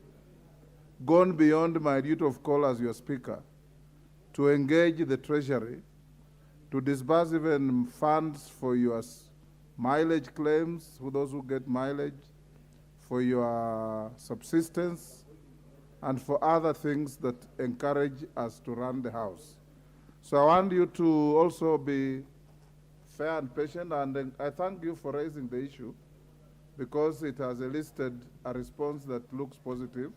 gone beyond my duty of call as your speaker to engage the Treasury, to disburse even funds for your mileage claims, for those who get mileage, for your subsistence, and for other things that encourage us to run the House. So I want you to also be fair and patient, and I thank you for raising the issue, because it has elicited a response that looks positive.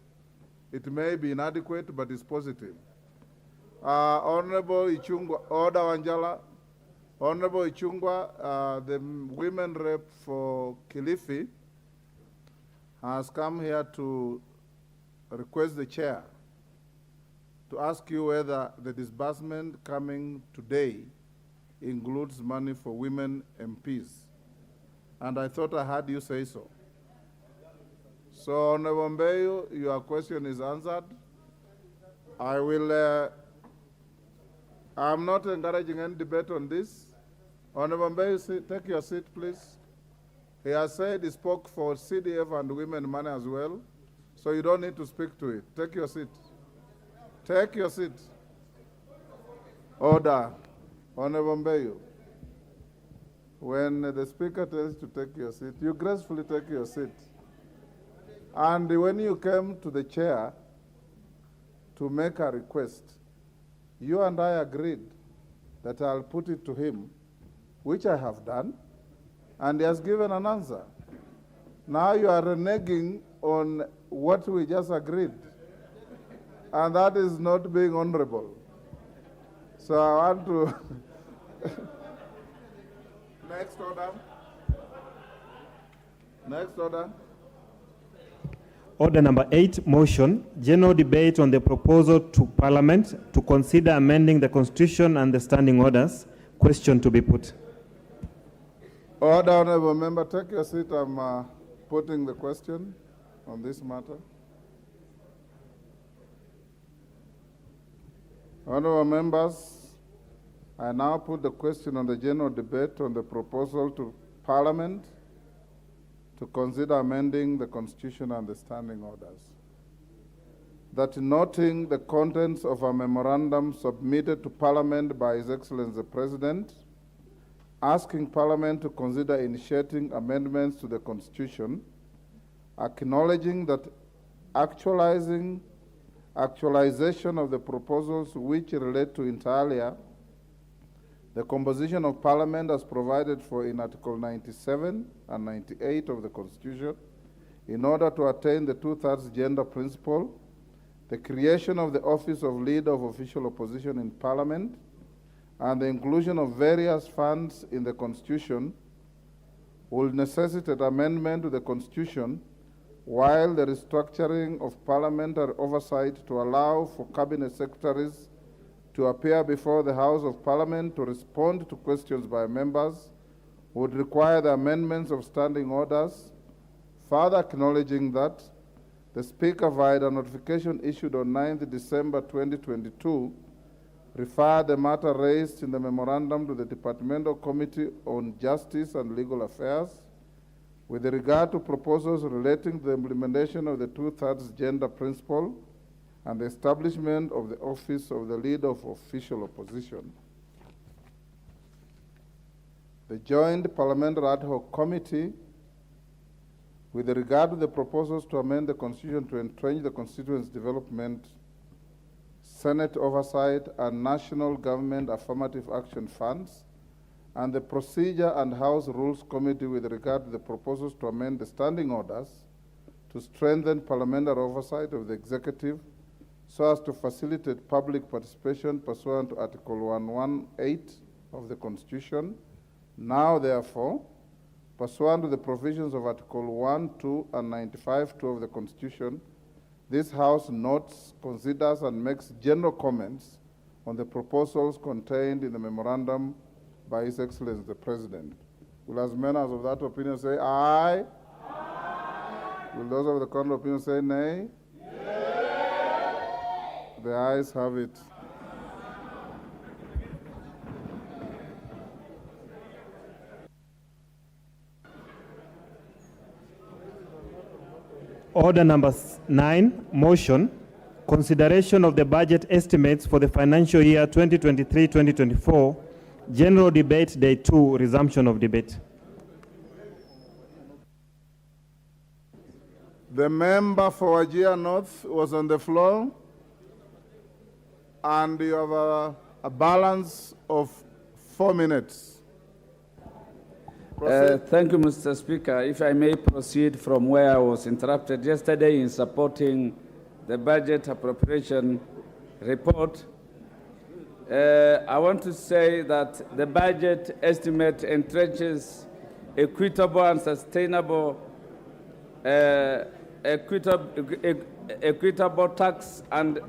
It may be inadequate, but it's positive. Honorable Ichungwa, Order Wanjala, Honorable Ichungwa, the women rep for Kilifi, has come here to request the chair to ask you whether the disbursement coming today includes money for women MPs. And I thought I heard you say so. So, Honorable Mbeyu, your question is answered. I will, I'm not encouraging any debate on this. Honorable Mbeyu, take your seat, please. He has said he spoke for CDF and women money as well, so you don't need to speak to it. Take your seat. Take your seat. Order. Honorable Mbeyu, when the speaker tells you to take your seat, you gracefully take your seat. And when you came to the chair to make a request, you and I agreed that I'll put it to him, which I have done, and he has given an answer. Now you are reneging on what we just agreed, and that is not being honorable. So I want to... Next order. Next order. Order number 8, motion, general debate on the proposal to Parliament to consider amending the Constitution and the standing orders. Question to be put. Order, honorable member, take your seat. I'm putting the question on this matter. Honorable members, I now put the question on the general debate on the proposal to Parliament to consider amending the Constitution and the standing orders. That noting the contents of a memorandum submitted to Parliament by His Excellency the President, asking Parliament to consider initiating amendments to the Constitution, acknowledging that actualization of the proposals which relate to inter alia the composition of Parliament as provided for in Article 97 and 98 of the Constitution, in order to attain the 2/3 gender principle, the creation of the office of Leader of Official Opposition in Parliament, and the inclusion of various funds in the Constitution will necessitate amendment to the Constitution, while the restructuring of parliamentary oversight to allow for cabinet secretaries to appear before the House of Parliament to respond to questions by members would require the amendments of standing orders, further acknowledging that the Speaker, via the notification issued on 9th December 2022, referred the matter raised in the memorandum to the Departmental Committee on Justice and Legal Affairs with regard to proposals relating to the implementation of the 2/3 gender principle and the establishment of the office of the Leader of Official Opposition. The Joint Parliamentary Ad Hoc Committee, with regard to the proposals to amend the Constitution to entrench the constituency development, Senate oversight, and national government affirmative action funds, and the Procedure and House Rules Committee with regard to the proposals to amend the standing orders to strengthen parliamentary oversight of the executive so as to facilitate public participation pursuant to Article 118 of the Constitution. Now, therefore, pursuant to the provisions of Article 1, 2, and 95(2) of the Constitution, this House notes, considers, and makes general comments on the proposals contained in the memorandum by His Excellency the President. Will as many as of that opinion say aye? Aye. Will those of the contrary opinion say nay? The ayes have it. Order number 9, motion, consideration of the budget estimates for the financial year 2023-2024, general debate, day 2, resumption of debate. The member for Wajir North was on the floor, and you have a balance of 4 minutes. Thank you, Mr. Speaker. If I may proceed from where I was interrupted yesterday in supporting the budget appropriation report, I want to say that the budget estimate entrenches equitable and sustainable equitable tax and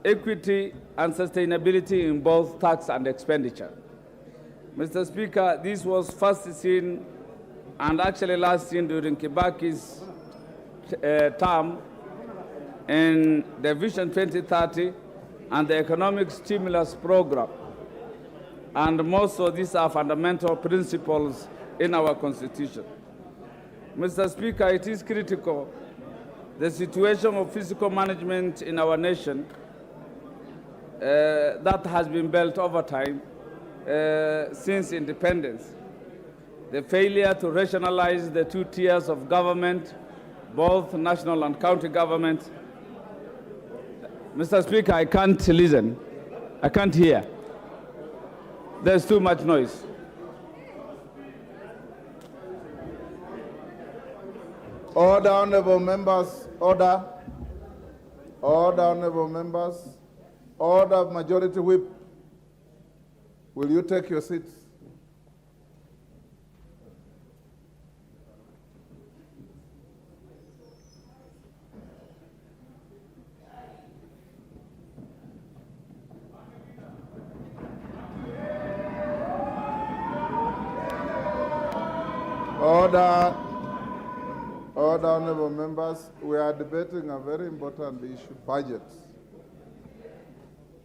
equity and sustainability in both tax and expenditure. Mr. Speaker, this was first seen and actually last seen during Kibaki's term in the Vision 2030 and the Economic Stimulus Program. And most of these are fundamental principles in our Constitution. Mr. Speaker, it is critical the situation of fiscal management in our nation that has been built over time since independence. The failure to rationalize the two tiers of government, both national and county government. Mr. Speaker, I can't listen. I can't hear. There's too much noise. Order, honorable members, order. Order, honorable members. Order, Majority Whip. Will you take your seats? Order. Order, honorable members. We are debating a very important issue, budgets.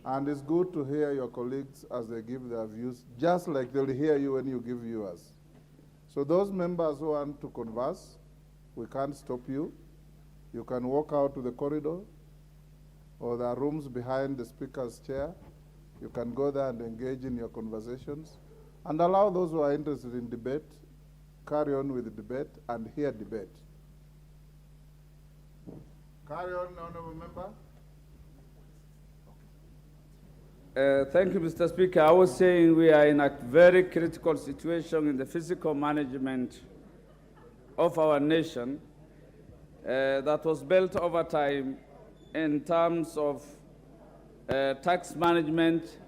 And it's good to hear your colleagues as they give their views, just like they'll hear you when you give yours. So those members who want to converse, we can't stop you. You can walk out to the corridor, or there are rooms behind the speaker's chair. You can go there and engage in your conversations, and allow those who are interested in debate, carry on with the debate and hear debate. Carry on, honorable member. Thank you, Mr. Speaker. I was saying we are in a very critical situation in the fiscal management of our nation that was built over time in terms of tax management,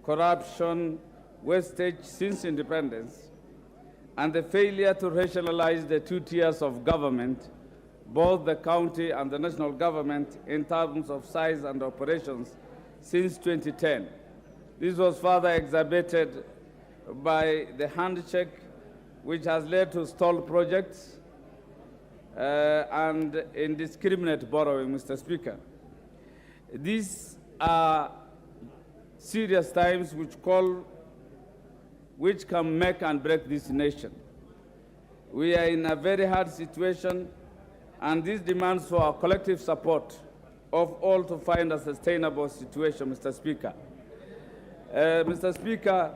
corruption, wastage since independence, and the failure to rationalize the two tiers of government, both the county and the national government, in terms of size and operations since 2010. This was further exacerbated by the handshake, which has led to stalled projects and indiscriminate borrowing, Mr. Speaker. These are serious times which can make and break this nation. We are in a very hard situation, and this demands for our collective support of all to find a sustainable situation, Mr. Speaker. Mr. Speaker,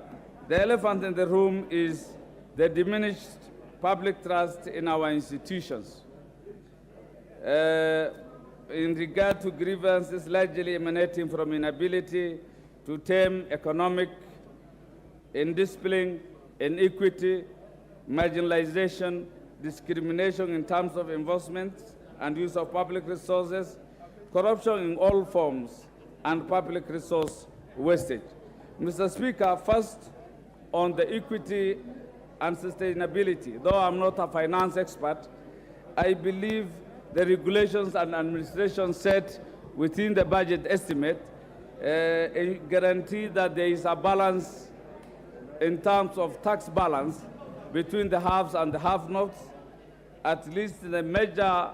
the elephant in the room is the diminished public trust in our institutions. In regard to grievances largely emanating from inability to tame economic indiscipline, inequity, marginalization, discrimination in terms of investment and use of public resources, corruption in all forms, and public resource wastage. Mr. Speaker, first on the equity and sustainability. Though I'm not a finance expert, I believe the regulations and administration set within the budget estimate guarantee that there is a balance in terms of tax balance between the haves and the have-nots. At least the major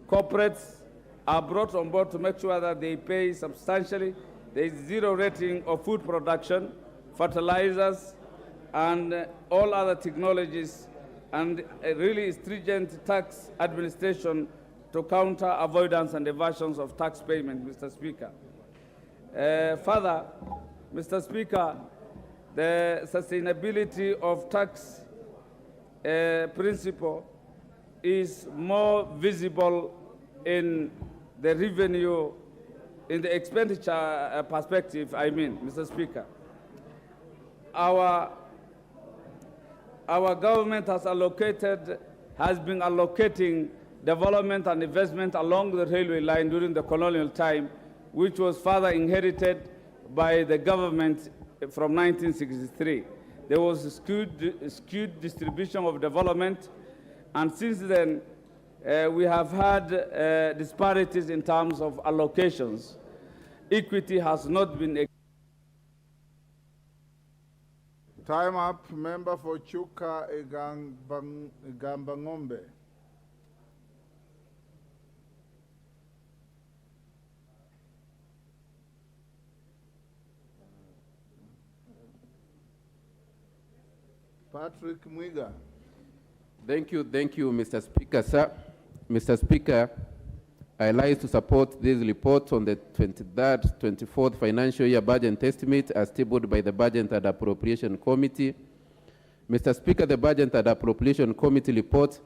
corporates are brought on board to make sure that they pay substantially. There is zero rating of food production, fertilizers, and all other technologies, and a really stringent tax administration to counter avoidance and evasions of tax payment, Mr. Speaker. Further, Mr. Speaker, the sustainability of tax principle is more visible in the revenue, in the expenditure perspective, I mean, Mr. Speaker. Our government has been allocating development and investment along the railway line during the colonial time, which was further inherited by the government from 1963. There was a skewed distribution of development, and since then, we have had disparities in terms of allocations. Equity has not been. Time up, member for Chuka Igambangombe. Patrick Mwiga. Thank you, Mr. Speaker, sir. Mr. Speaker, I like to support this report on the 23rd, 24th financial year budget estimate as tabled by the Budget and Appropriation Committee. Mr. Speaker, the Budget and Appropriation Committee report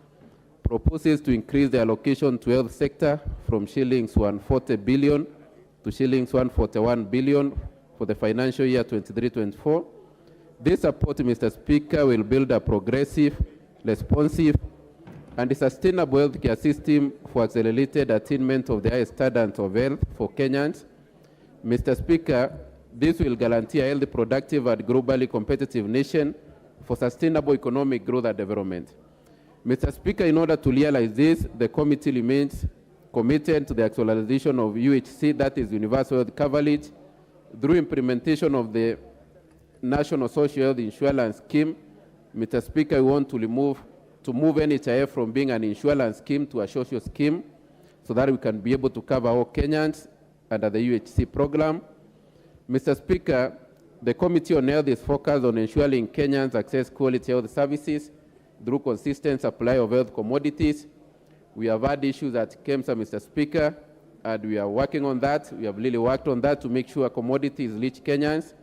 proposes to increase the allocation to health sector from shillings 140 billion to shillings 141 billion for the financial year 23-24. This support, Mr. Speaker, will build a progressive, responsive, and a sustainable healthcare system for accelerated attainment of the highest standards of health for Kenyans. Mr. Speaker, this will guarantee a healthy, productive, and globally competitive nation for sustainable economic growth and development. Mr. Speaker, in order to realize this, the committee remains committed to the actualization of UHC, that is universal health coverage, through implementation of the National Social Health Insurance Scheme. Mr. Speaker, we want to move NHIF from being an insurance scheme to a social scheme so that we can be able to cover all Kenyans under the UHC program. Mr. Speaker, the Committee on Health is focused on ensuring Kenyans access quality health services through consistent supply of health commodities. We have had issues at KEMSA, Mr. Speaker, and we are working on that. We have really worked on that to make sure commodities reach Kenyans,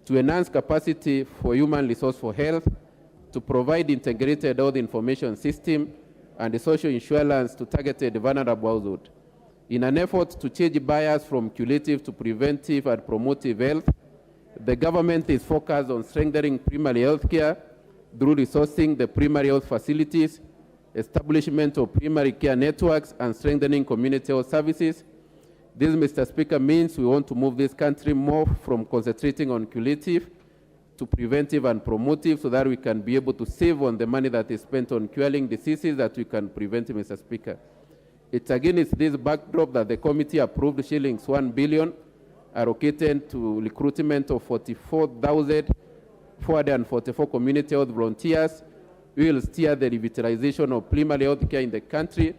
to enhance capacity for human resource for health, to provide integrated health information system and the social insurance to targeted vulnerable households. In an effort to change bias from curative to preventive and promotive health, the government is focused on strengthening primary health care through resourcing the primary health facilities, establishment of primary care networks, and strengthening community health services. This, Mr. Speaker, means we want to move this country more from concentrating on curative to preventive and promotive so that we can be able to save on the money that is spent on curing diseases that we can prevent, Mr. Speaker. It's against this backdrop that the committee approved shillings 1 billion allocated to recruitment of 44,444 community health volunteers. We will steer the revitalization of primary health care in the country.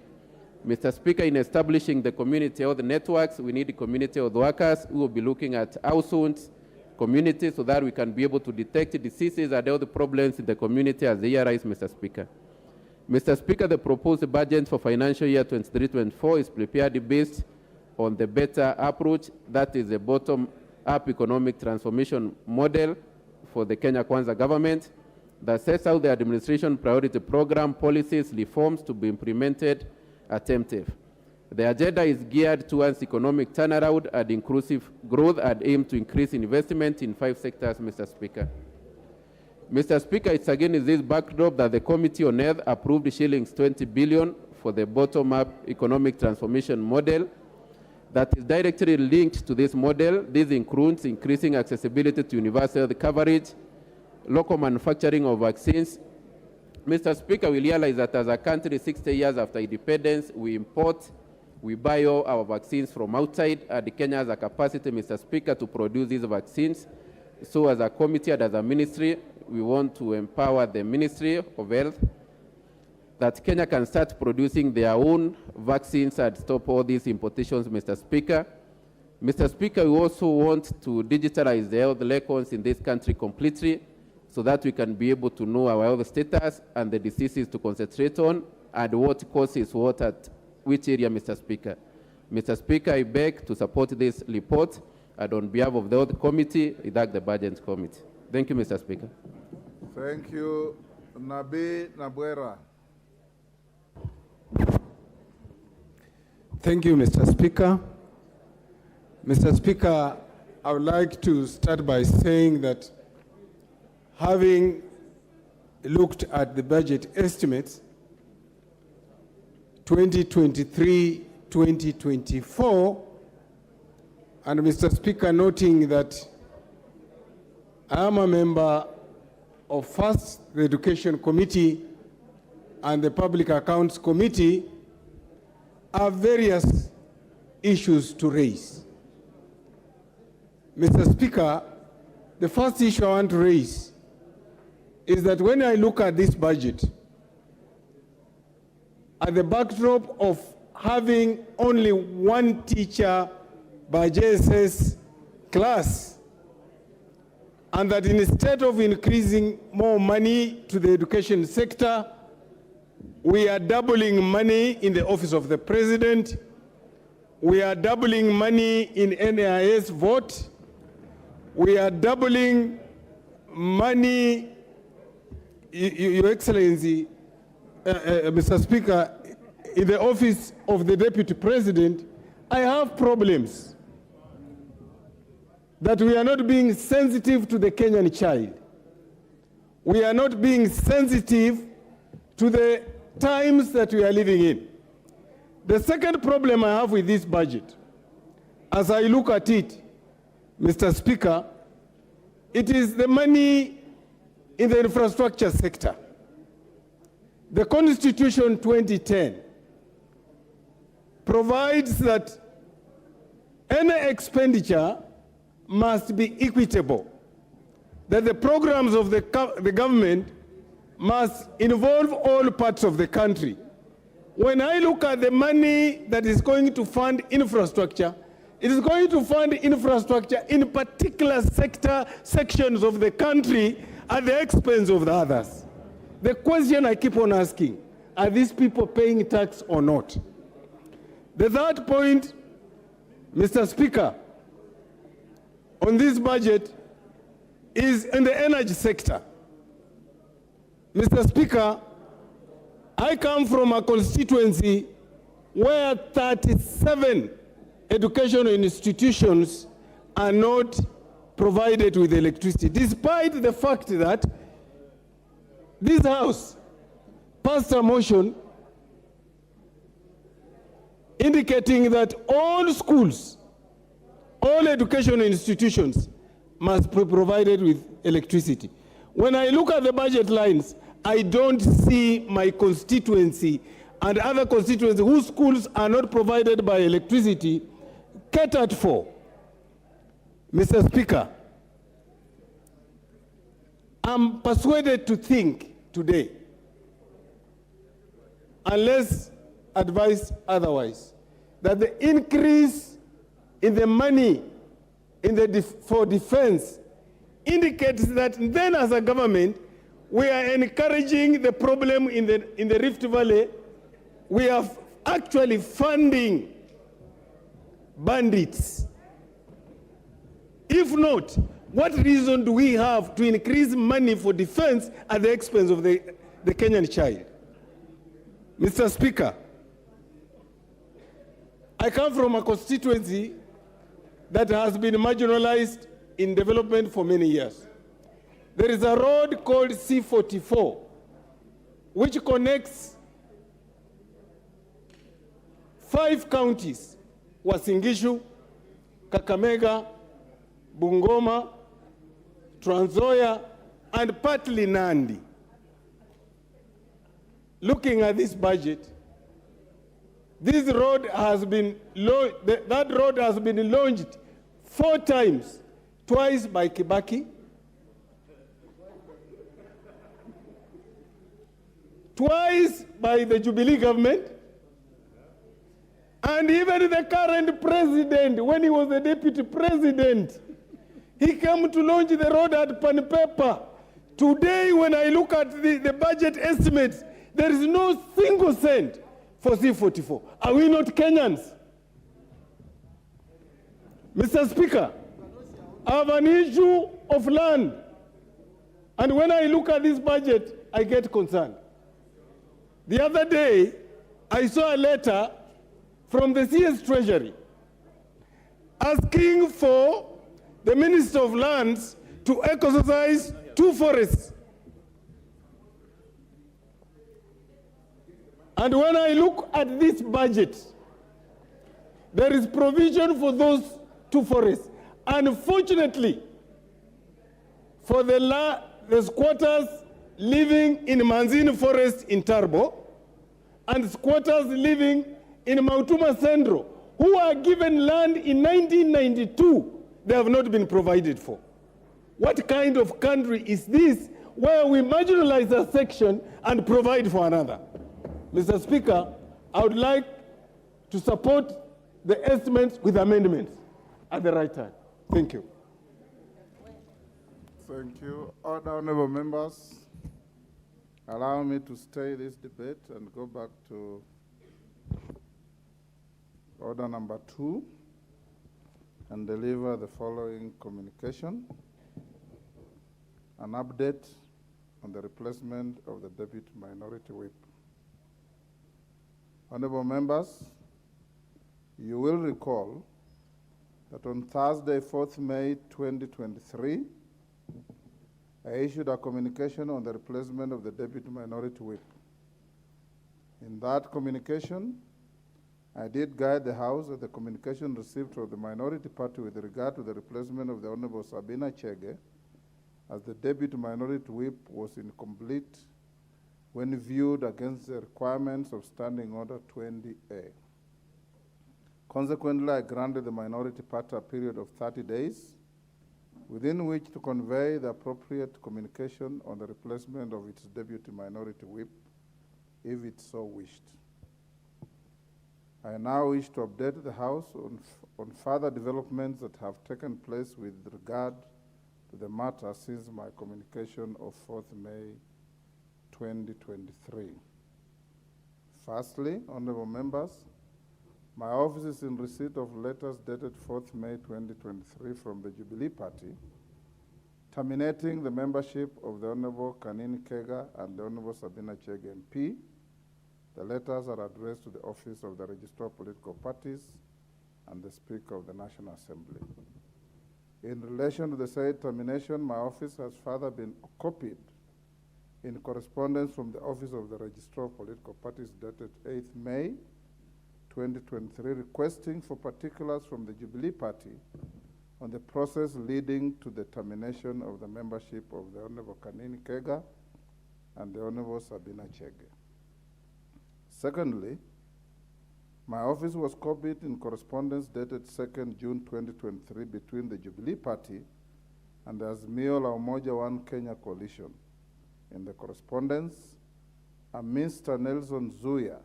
Mr. Speaker, in establishing the community health networks, we need community health workers who will be looking at households, communities, so that we can be able to detect diseases and health problems in the community as they arise, Mr. Speaker. Mr. Speaker, the proposed budget for financial year 23-24 is prepared based on the better approach, that is a bottom-up economic transformation model for the KWANZA government that sets out the administration priority program, policies, reforms to be implemented attentive. The agenda is geared towards economic turnaround and inclusive growth and aim to increase investment in 5 sectors, Mr. Speaker. Mr. Speaker, it's again in this backdrop that the Committee on Health approved shillings 20 billion for the bottom-up economic transformation model that is directly linked to this model. This includes increasing accessibility to universal health coverage, local manufacturing of vaccines. Mr. Speaker, we realize that as a country 60 years after independence, we buy all our vaccines from outside, and Kenya has a capacity, Mr. Speaker, to produce these vaccines. So as a committee and as a ministry, we want to empower the Ministry of Health that Kenya can start producing their own vaccines and stop all these importations, Mr. Speaker. Mr. Speaker, we also want to digitalize the health records in this country completely so that we can be able to know our health status and the diseases to concentrate on and what causes what at which area, Mr. Speaker. Mr. Speaker, I beg to support this report, and on behalf of the Health Committee, I thank the Budget Committee. Thank you, Mr. Speaker. Thank you. Nabi Nabwera. Thank you, Mr. Speaker. Mr. Speaker, I would like to start by saying that having looked at the budget estimates, 2023-2024, and Mr. Speaker, noting that I am a member of first the Education Committee and the Public Accounts Committee, are various issues to raise. Mr. Speaker, the first issue I want to raise is that when I look at this budget, at the backdrop of having only one teacher by JSS class, and that instead of increasing more money to the education sector, we are doubling money in the office of the president. We are doubling money in NIS vote. We are doubling money, Your Excellency, Mr. Speaker, in the office of the Deputy President. I have problems that we are not being sensitive to the Kenyan child. We are not being sensitive to the times that we are living in. The second problem I have with this budget, as I look at it, Mr. Speaker, it is the money in the infrastructure sector. The Constitution 2010 provides that any expenditure must be equitable, that the programs of the government must involve all parts of the country. When I look at the money that is going to fund infrastructure, it is going to fund infrastructure in particular sections of the country at the expense of the others. The question I keep on asking, are these people paying tax or not? The third point, Mr. Speaker, on this budget is in the energy sector. Mr. Speaker, I come from a constituency where 37 educational institutions are not provided with electricity, despite the fact that this House passed a motion indicating that all schools, all educational institutions must be provided with electricity. When I look at the budget lines, I don't see my constituency and other constituencies whose schools are not provided by electricity catered for. Mr. Speaker, I'm persuaded to think today, unless advised otherwise, that the increase in the money for defense indicates that then as a government, we are encouraging the problem in the Rift Valley. We are actually funding bandits. If not, what reason do we have to increase money for defense at the expense of the Kenyan child? Mr. Speaker, I come from a constituency that has been marginalized in development for many years. There is a road called C44, which connects 5 counties, Uasin-Gishu, Kakamega, Bungoma, Trans Nzoia, and partly Nandi. Looking at this budget, this road has been that road has been launched 4 times, twice by Kibaki, twice by the Jubilee government, and even the current president, when he was the deputy president, he came to launch the road at Panpepa. Today, when I look at the budget estimates, there is no single cent for C44. Are we not Kenyans? Mr. Speaker, I have an issue of land. And when I look at this budget, I get concerned. The other day, I saw a letter from the CS Treasury asking for the Minister of Lands to exercise 2 forests. And when I look at this budget, there is provision for those 2 forests. Unfortunately, for the squatters living in Manzini Forest in Tarbo and squatters living in Mautuma Centro, who are given land in 1992, they have not been provided for. What kind of country is this where we marginalize a section and provide for another? Mr. Speaker, I would like to support the estimates with amendments at the right time. Thank you. Thank you. Order, honorable members. Allow me to stay this debate and go back to order number 2 and deliver the following communication. An update on the replacement of the Deputy Minority Whip. Honorable members, you will recall that on Thursday, 4th May 2023, I issued a communication on the replacement of the Deputy Minority Whip. In that communication, I did guide the House that the communication received from the Minority Party with regard to the replacement of the Honorable Sabina Chege as the Deputy Minority Whip was incomplete when viewed against the requirements of Standing Order 20A. Consequently, I granted the Minority Party a period of 30 days within which to convey the appropriate communication on the replacement of its Deputy Minority Whip, if it so wished. I now wish to update the House on further developments that have taken place with regard to the matter since my communication of 4th May 2023. Firstly, honorable members, my office is in receipt of letters dated 4th May 2023 from the Jubilee Party terminating the membership of the Honorable Kanini Kega and the Honorable Sabina Chege MP. The letters are addressed to the Office of the Registrar of Political Parties and the Speaker of the National Assembly. In relation to the said termination, my office has further been copied in correspondence from the Office of the Registrar of Political Parties dated 8th May 2023, requesting for particulars from the Jubilee Party on the process leading to the termination of the membership of the Honorable Kanini Kega and the Honorable Sabina Chege. Secondly, my office was copied in correspondence dated 2nd June 2023 between the Jubilee Party and the AZIMIO La Umoja One Kenya coalition. In the correspondence, a Mr. Nelson Zuya,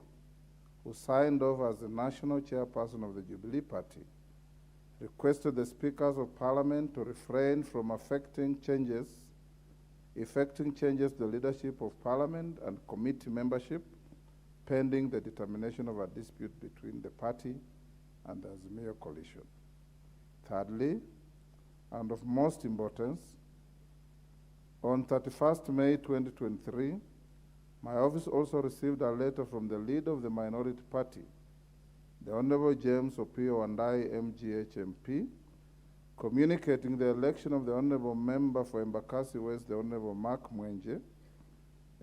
who signed off as the national chairperson of the Jubilee Party, requested the Speakers of Parliament to refrain from effecting changes to the leadership of Parliament and committee membership pending the determination of a dispute between the party and the AZIMIO coalition. Thirdly, and of most importance, on 31st May 2023, my office also received a letter from the leader of the Minority Party, the Honorable James Opio Wandai, MGH MP, communicating the election of the Honorable Member for Embakasi West, the Honorable Mark Mwenje,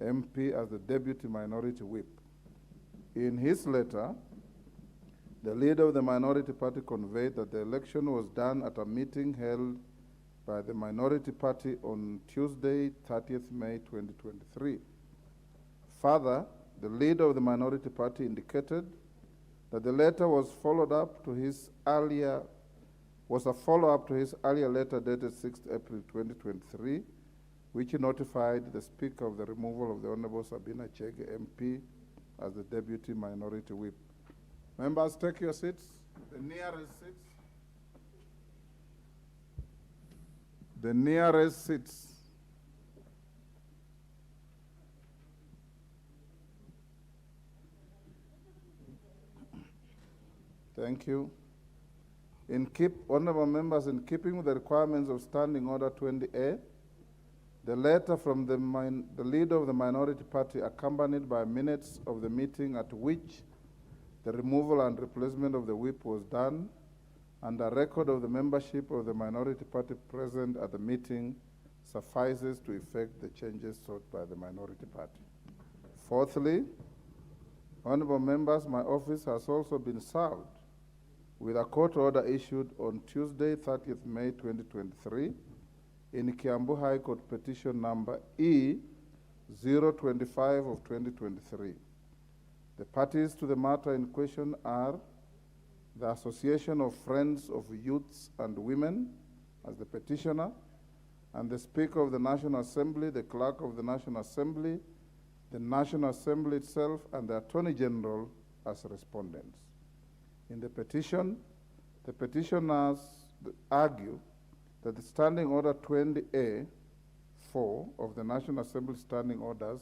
MP, as the Deputy Minority Whip. In his letter, the leader of the Minority Party conveyed that the election was done at a meeting held by the Minority Party on Tuesday, 30th May 2023. Further, the leader of the Minority Party indicated that the letter was a follow-up to his earlier letter dated 6th April 2023, which notified the Speaker of the removal of the Honorable Sabina Chege MP as the Deputy Minority Whip. Members, take your seats. The nearest seats. The nearest seats. Thank you. Honorable members, in keeping with the requirements of Standing Order 20A, the letter from the leader of the Minority Party, accompanied by minutes of the meeting at which the removal and replacement of the whip was done, and a record of the membership of the Minority Party present at the meeting, suffices to effect the changes sought by the Minority Party. Fourthly, honorable members, my office has also been served with a court order issued on Tuesday, 30th May 2023, in Kiambu High Court petition number E-025 of 2023. The parties to the matter in question are the Association of Friends of Youths and Women as the petitioner, and the Speaker of the National Assembly, the Clerk of the National Assembly, the National Assembly itself, and the Attorney General as respondents. In the petition, the petitioners argue that the Standing Order 20A 4 of the National Assembly Standing Orders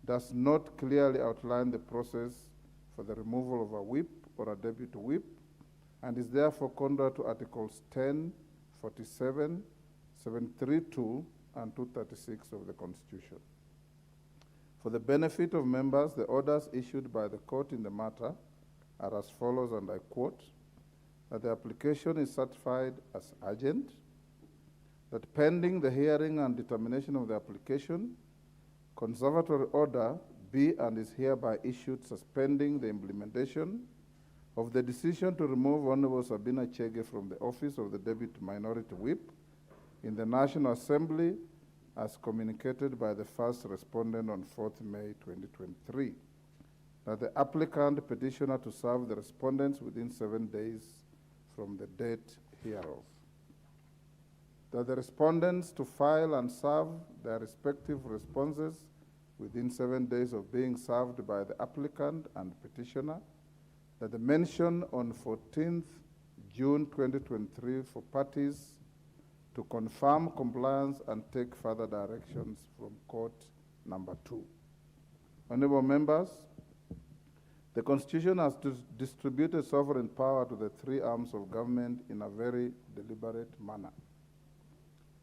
does not clearly outline the process for the removal of a whip or a deputy whip, and is therefore contrary to Articles 10, 47, 732, and 236 of the Constitution. For the benefit of members, the orders issued by the court in the matter are as follows, and I quote, that the application is certified as urgent, that pending the hearing and determination of the application, conservatory order be and is hereby issued suspending the implementation of the decision to remove Honorable Sabina Chege from the office of the Deputy Minority Whip in the National Assembly as communicated by the first respondent on 4th May 2023. That the applicant petitioner to serve the respondents within 7 days from the date hereof. That the respondents to file and serve their respective responses within 7 days of being served by the applicant and petitioner. That the mention on 14th June 2023 for parties to confirm compliance and take further directions from court number 2. Honorable members, the Constitution has distributed sovereign power to the 3 arms of government in a very deliberate manner.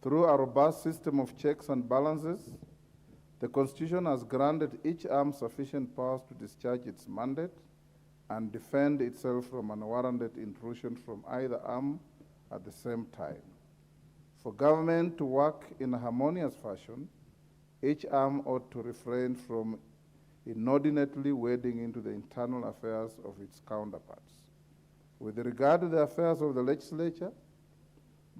Through a robust system of checks and balances, the Constitution has granted each arm sufficient powers to discharge its mandate and defend itself from unwarranted intrusion from either arm at the same time. For government to work in a harmonious fashion, each arm ought to refrain from inordinately wading into the internal affairs of its counterparts. With regard to the affairs of the legislature,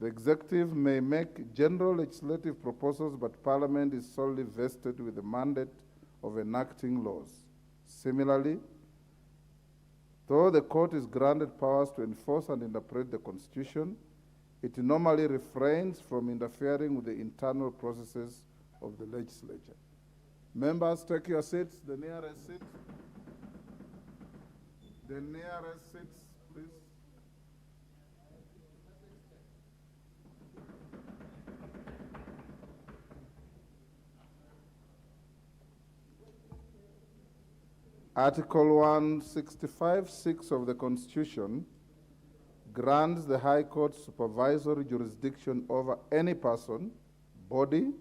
the executive may make general legislative proposals, but Parliament is solely vested with the mandate of enacting laws. Similarly, though the court is granted powers to enforce and interpret the Constitution, it normally refrains from interfering with the internal processes of the legislature. Members, take your seats, the nearest seats. The nearest seats, please. Article 165(6) of the Constitution grants the High Court supervisory jurisdiction over any person, body,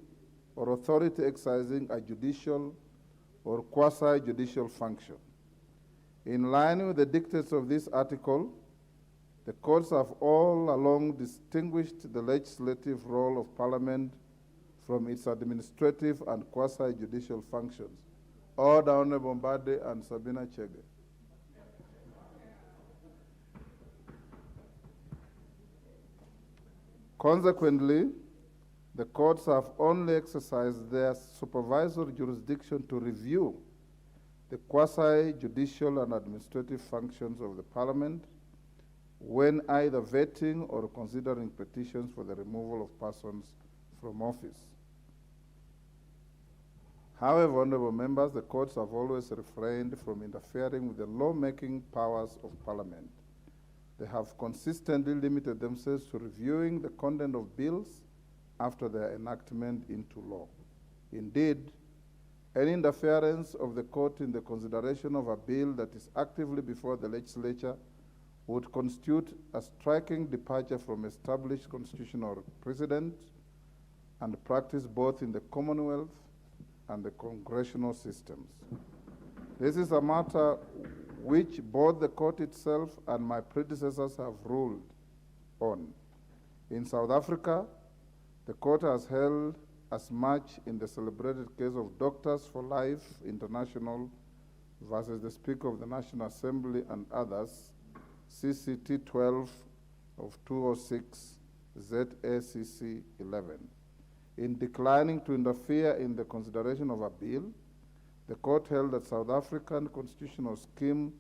or authority exercising a judicial or quasi-judicial function. In line with the dictates of this article, the courts have all along distinguished the legislative role of Parliament from its administrative and quasi-judicial functions. Order, Honorable Mbade and Sabina Chege. Consequently, the courts have only exercised their supervisory jurisdiction to review the quasi-judicial and administrative functions of the Parliament when either vetting or considering petitions for the removal of persons from office. However, honorable members, the courts have always refrained from interfering with the lawmaking powers of Parliament. They have consistently limited themselves to reviewing the content of bills after their enactment into law. Indeed, any interference of the court in the consideration of a bill that is actively before the legislature would constitute a striking departure from established constitutional precedent and practice both in the Commonwealth and the congressional systems. This is a matter which both the court itself and my predecessors have ruled on. In South Africa, the court has held as much in the celebrated case of Doctors for Life International versus the Speaker of the National Assembly and others, CCT 12 of 206, ZACC 11. In declining to interfere in the consideration of a bill, the court held that South African constitutional scheme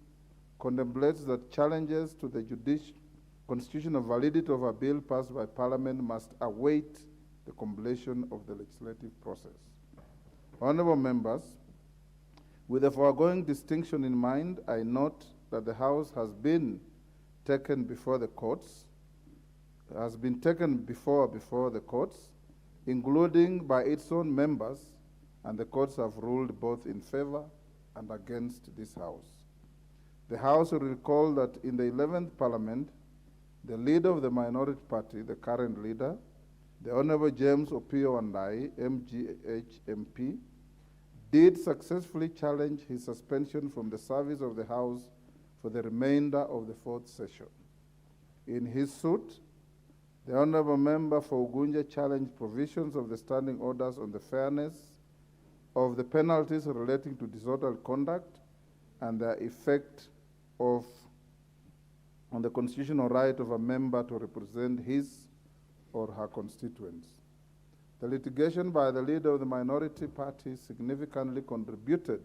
contemplates that challenges to the constitutional validity of a bill passed by Parliament must await the completion of the legislative process. Honorable members, with the foregoing distinction in mind, I note that the House has been taken before the courts, the courts, including by its own members, and the courts have ruled both in favor and against this House. The House will recall that in the 11th Parliament, the leader of the minority party, the current leader, the Honorable James Opio Andai, MGH MP, did successfully challenge his suspension from the service of the House for the remainder of the 4th session. In his suit, the Honorable Member for Ugunja challenged provisions of the standing orders on the fairness of the penalties relating to disorderly conduct and their effect on the constitutional right of a member to represent his or her constituents. The litigation by the leader of the minority party significantly contributed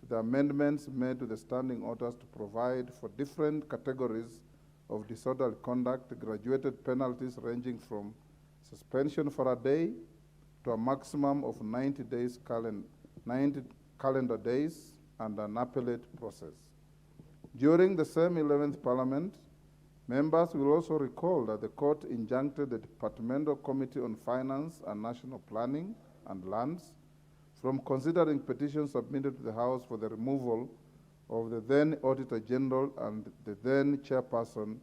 to the amendments made to the standing orders to provide for different categories of disorderly conduct, graduated penalties ranging from suspension for a day to a maximum of 90 calendar days and an appellate process. During the same 11th Parliament, members will also recall that the court injuncted the Departmental Committee on Finance and National Planning and Lands from considering petitions submitted to the House for the removal of the then Auditor General and the then Chairperson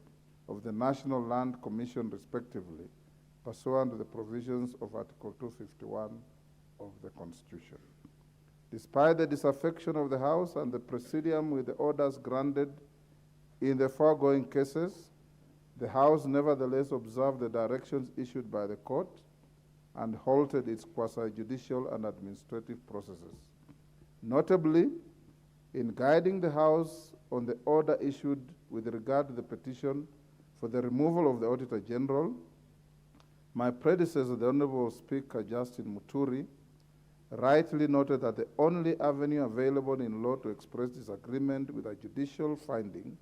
of the National Land Commission, respectively, pursuant to the provisions of Article 251 of the Constitution. Despite the disaffection of the House and the Presidium with the orders granted in the foregoing cases, the House nevertheless observed the directions issued by the court and halted its quasi-judicial and administrative processes. Notably, in guiding the House on the order issued with regard to the petition for the removal of the Auditor General, my predecessor, the Honorable Speaker Justin Muturi, rightly noted that the only avenue available in law to express disagreement with a judicial finding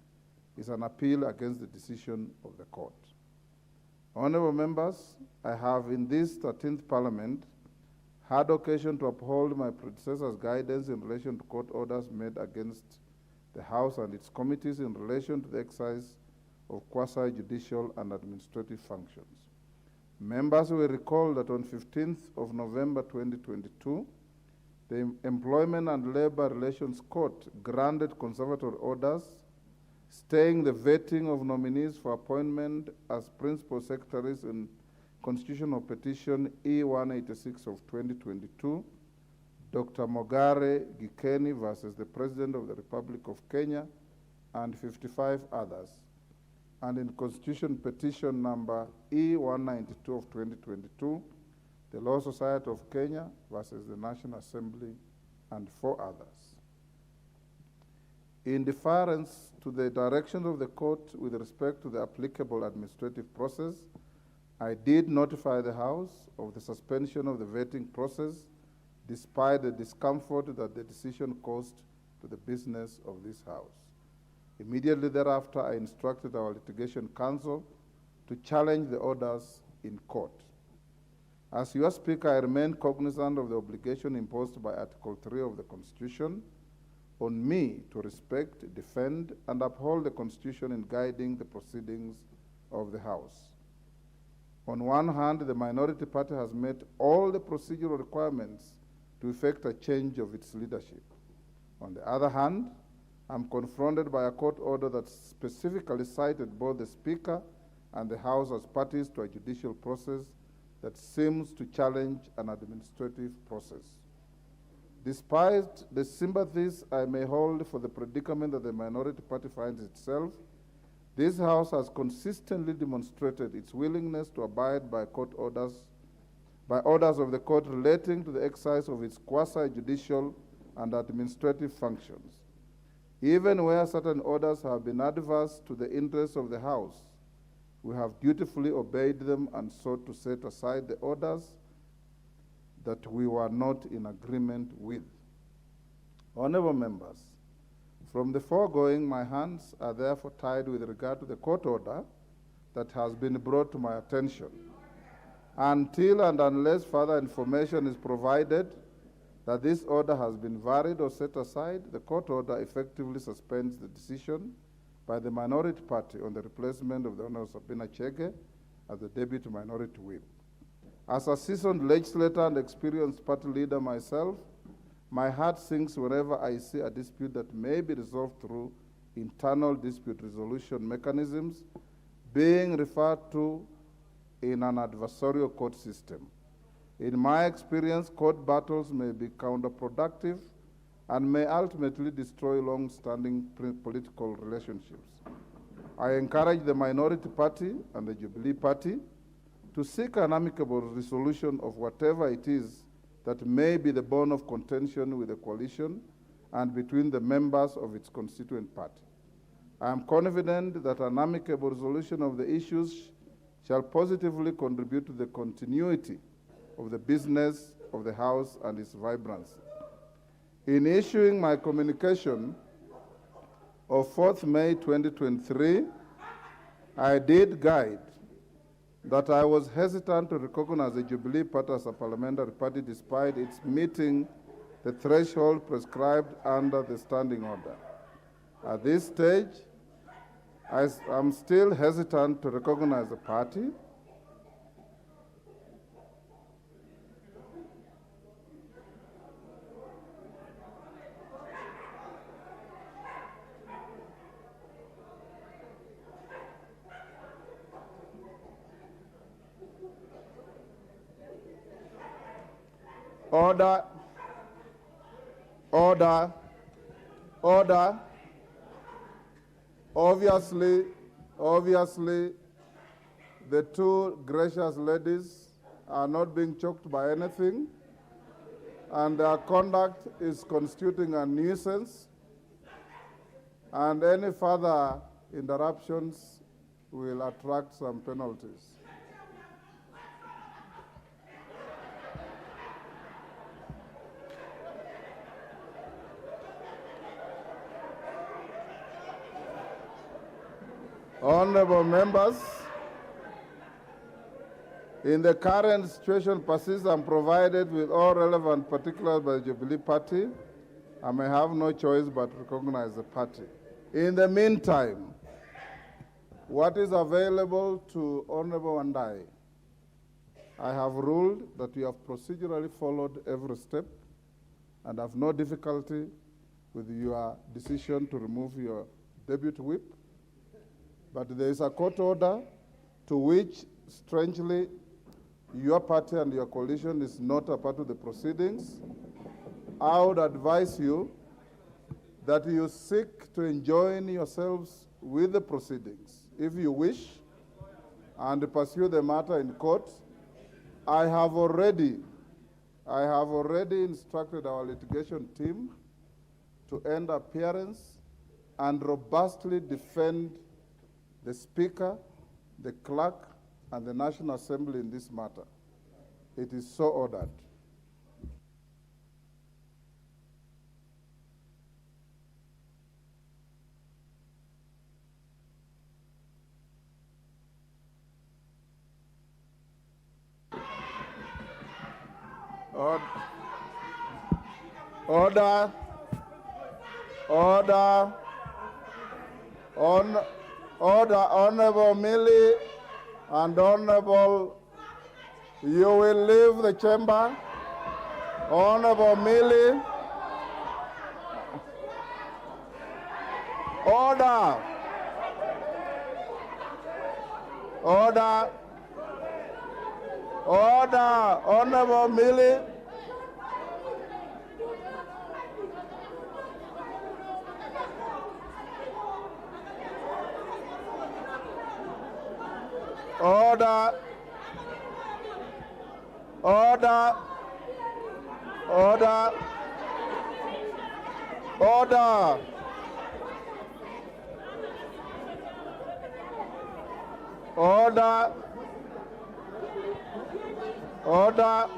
is an appeal against the decision of the court. Honorable members, I have in this 13th Parliament had occasion to uphold my predecessor's guidance in relation to court orders made against the House and its committees in relation to the exercise of quasi-judicial and administrative functions. Members will recall that on 15th of November 2022, the Employment and Labor Relations Court granted conservatory orders staying the vetting of nominees for appointment as principal secretaries in Constitutional Petition E186 of 2022, Dr. Mogare Gikeni versus the President of the Republic of Kenya, and 55 others, and in Constitution Petition number E192 of 2022, the Law Society of Kenya versus the National Assembly, and 4 others. In deference to the directions of the court with respect to the applicable administrative process, I did notify the House of the suspension of the vetting process despite the discomfort that the decision caused to the business of this House. Immediately thereafter, I instructed our litigation counsel to challenge the orders in court. As your Speaker, I remain cognizant of the obligation imposed by Article 3 of the Constitution on me to respect, defend, and uphold the Constitution in guiding the proceedings of the House. On one hand, the minority party has met all the procedural requirements to effect a change of its leadership. On the other hand, I'm confronted by a court order that specifically cited both the Speaker and the House as parties to a judicial process that seems to challenge an administrative process. Despite the sympathies I may hold for the predicament that the minority party finds itself, this House has consistently demonstrated its willingness to abide by orders of the court relating to the exercise of its quasi-judicial and administrative functions. Even where certain orders have been adverse to the interests of the House, we have dutifully obeyed them and sought to set aside the orders that we were not in agreement with. Honorable members, from the foregoing, my hands are therefore tied with regard to the court order that has been brought to my attention. Until and unless further information is provided that this order has been varied or set aside, the court order effectively suspends the decision by the minority party on the replacement of the Honorable Sabina Chege as the Deputy Minority Whip. As a seasoned legislator and experienced party leader myself, my heart sinks whenever I see a dispute that may be resolved through internal dispute resolution mechanisms being referred to in an adversarial court system. In my experience, court battles may be counterproductive and may ultimately destroy long-standing political relationships. I encourage the minority party and the Jubilee Party to seek an amicable resolution of whatever it is that may be the bone of contention with the coalition and between the members of its constituent party. I am confident that an amicable resolution of the issues shall positively contribute to the continuity of the business of the House and its vibrancy. In issuing my communication of 4th May 2023, I did guide that I was hesitant to recognize the Jubilee Party as a parliamentary party despite its meeting the threshold prescribed under the standing order. At this stage, I am still hesitant to recognize the party. Order, order, order. Obviously, the two gracious ladies are not being choked by anything, and their conduct is constituting a nuisance, and any further interruptions will attract some penalties. Honorable members, in the current situation persists and provided with all relevant particulars by the Jubilee Party, I may have no choice but to recognize the party. In the meantime, what is available to Honorable I have ruled that you have procedurally followed every step and have no difficulty with your decision to remove your deputy whip. But there is a court order to which, strangely, your party and your coalition is not a part of the proceedings. I would advise you that you seek to enjoin yourselves with the proceedings. If you wish, and pursue the matter in court, I have already instructed our litigation team to end appearance and robustly defend the Speaker, the Clerk, and the National Assembly in this matter. It is so ordered. Order. Order, Honorable Millie and Honorable, you will leave the chamber. Honorable Millie. Order. Order. Order, Honorable Millie. Order. Order. Order. Order. Order. Order.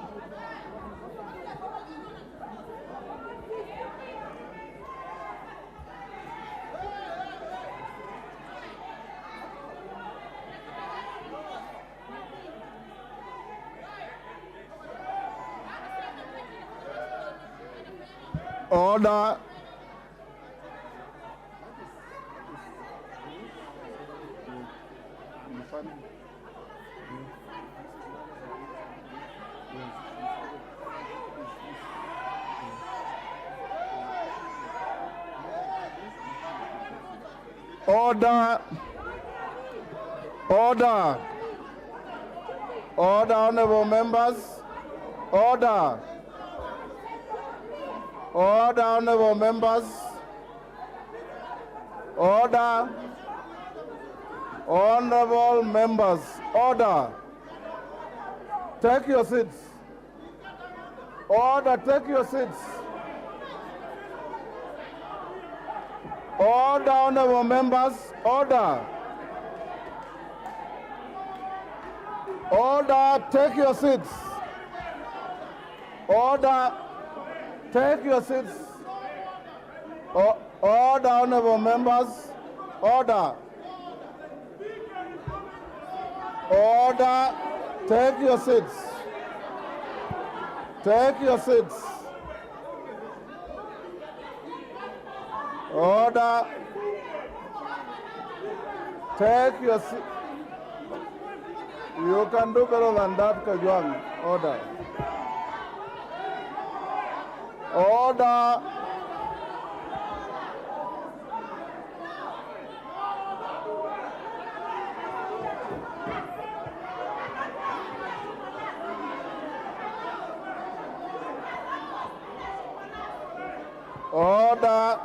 Order. Order. Order. Order, honorable members. Order. Order, honorable members. Order. Honorable members, order. Take your seats. Order, take your seats. Order, honorable members, order. Order, take your seats. Order, take your seats. Order, honorable members, order. Order, take your seats. Take your seats. Order, take your seat. You can do better than that, Kajwang. Order. Order. Order.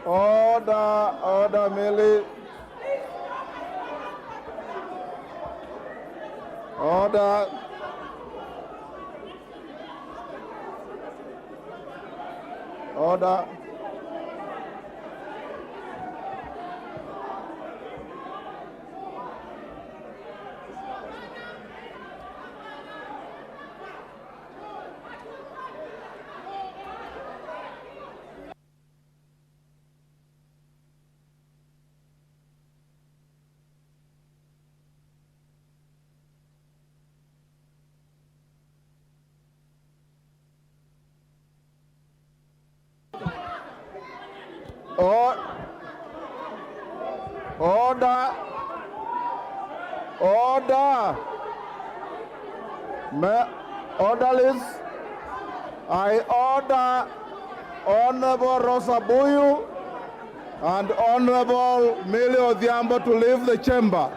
Order, order, Millie. Order. Order. Order. Order. Orderlies, I order Honorable Rosa Buyu and Honorable Millie Odhiambo to leave the chamber.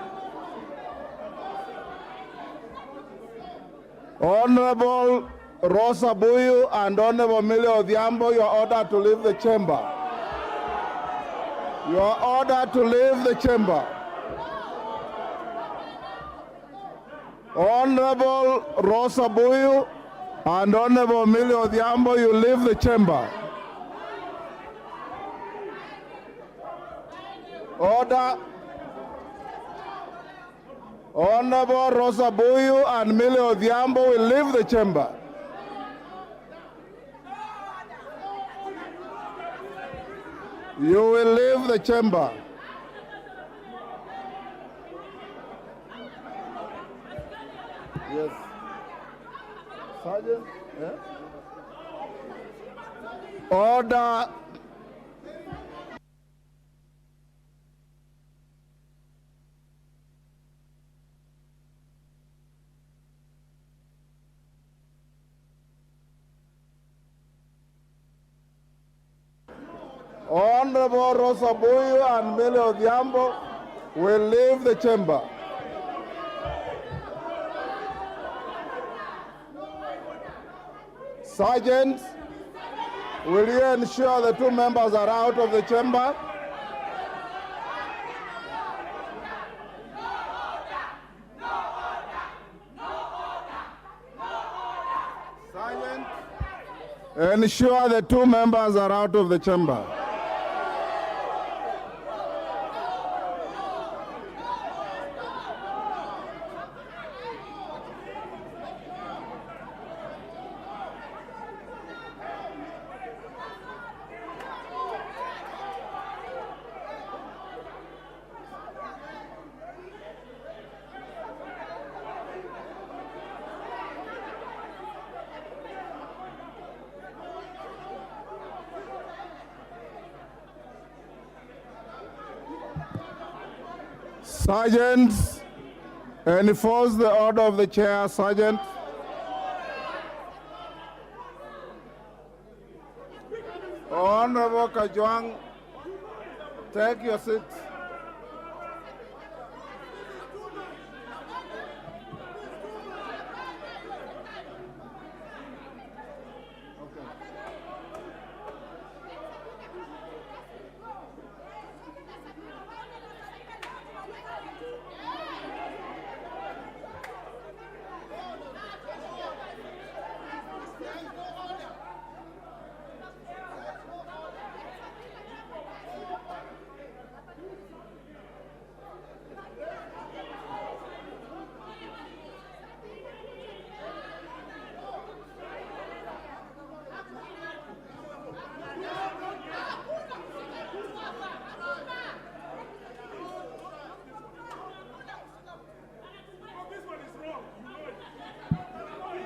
Honorable Rosa Buyu and Honorable Millie Odhiambo, you are ordered to leave the chamber. You are ordered to leave the chamber. Honorable Rosa Buyu and Honorable Millie Odhiambo, you leave the chamber. Order. Honorable Rosa Buyu and Millie Odhiambo will leave the chamber. You will leave the chamber. Yes. Sergeant? Yeah? Order. Honorable Rosa Buyu and Millie Odhiambo will leave the chamber. Sergeant, will you ensure the two members are out of the chamber? Sergeant, ensure the two members are out of the chamber. Sergeants, enforce the order of the chair, Sergeant. Honorable Kajwang, take your seat.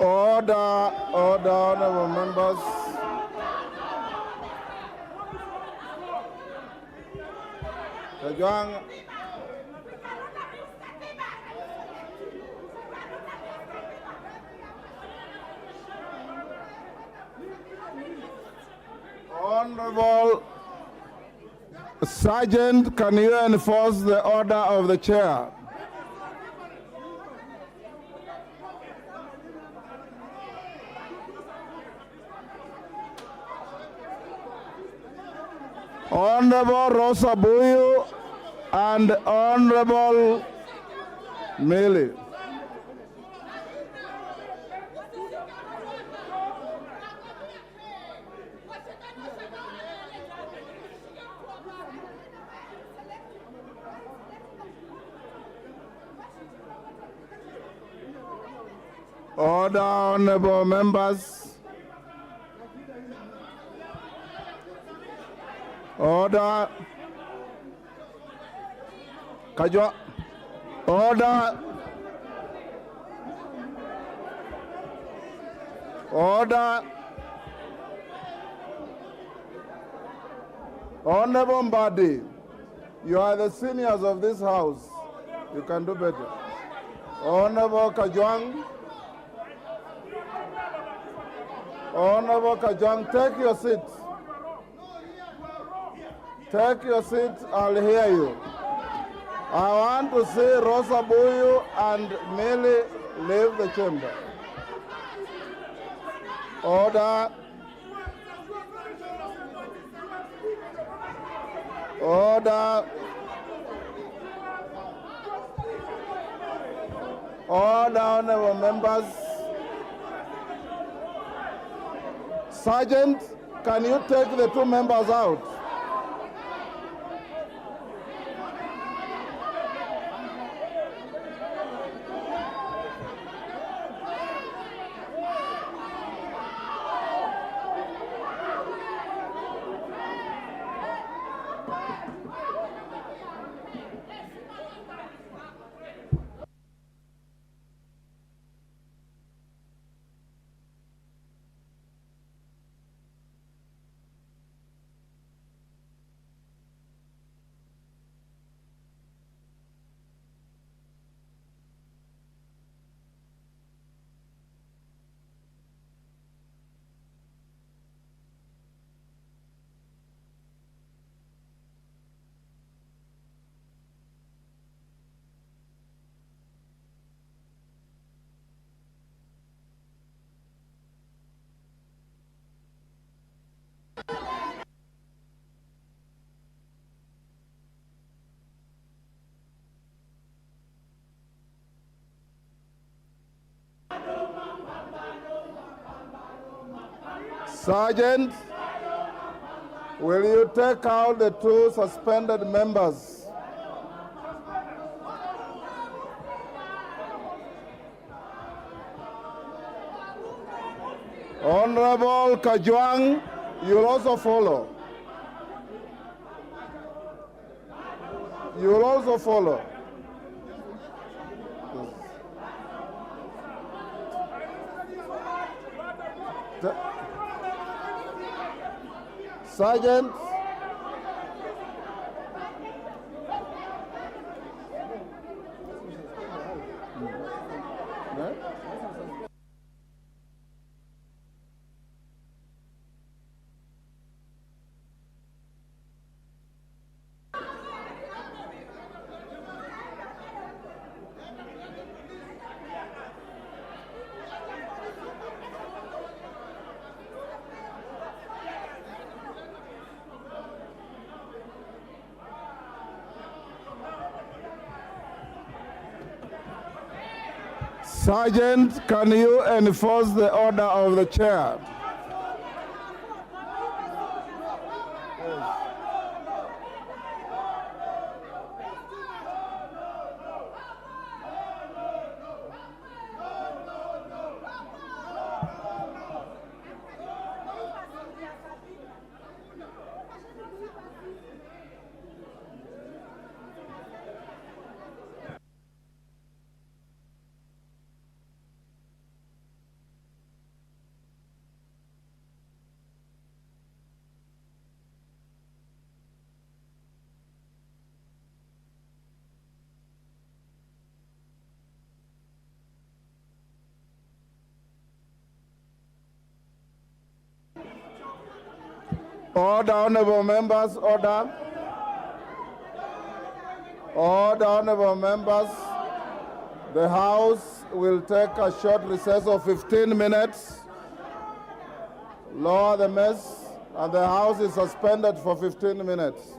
Order, honorable members. Kajwang. Honorable Sergeant, can you enforce the order of the chair? Honorable Rosa Buyu and Honorable Mili. Order, honorable members. Order. Kajwa. Order. Order. Honorable Mbadi, you are the seniors of this house. You can do better. Honorable Kajwang. Honorable Kajwang, take your seat. Take your seat, I'll hear you. I want to see Rosa Buyu and Mili leave the chamber. Order. Order. Order, honorable members. Sergeant, can you take the two members out? Sergeant, will you take out the two suspended members? Honorable Kajwang, you'll also follow. You'll also follow. Sergeant. Sergeant, can you enforce the order of the chair? Order, honorable members, order. Order, honorable members. The House will take a short recess of 15 minutes. Lower the mess, and the House is suspended for 15 minutes.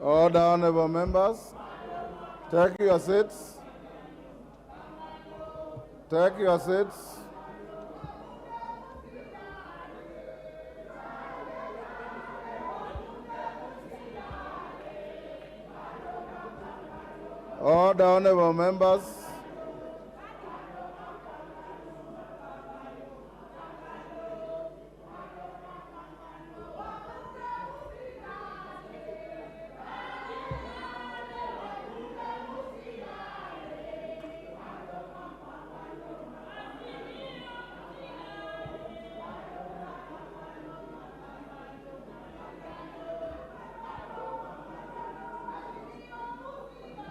Order, honorable members. Take your seats. Take your seats. Order, honorable members.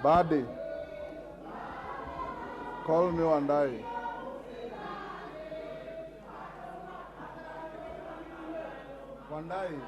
Badi, call me Wandai. Wandai.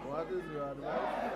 What is your advice?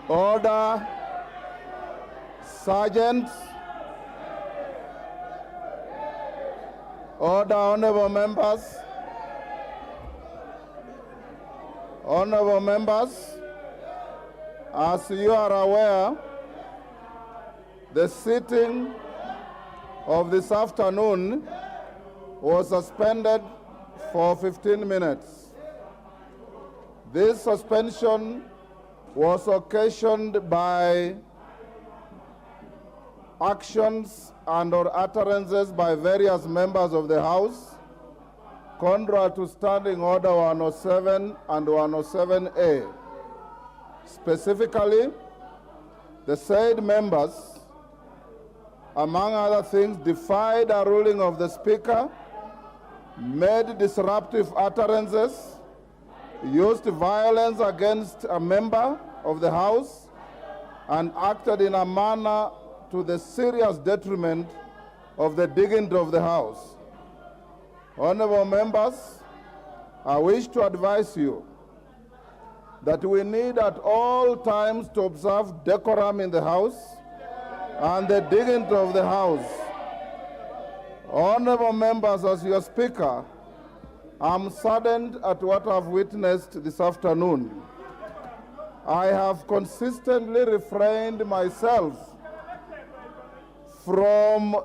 Order, sergeants. Order, honorable members. Honorable members, as you are aware, the sitting of this afternoon was suspended for 15 minutes. This suspension was occasioned by actions and or utterances by various members of the House, contrary to Standing Order 107 and 107A. Specifically, the said members, among other things, defied a ruling of the Speaker, made disruptive utterances, used violence against a member of the House, and acted in a manner to the serious detriment of the dignity of the House. Honorable members, I wish to advise you that we need at all times to observe decorum in the House and the dignity of the House. Honorable members, as your Speaker, I'm saddened at what I've witnessed this afternoon. I have consistently refrained myself from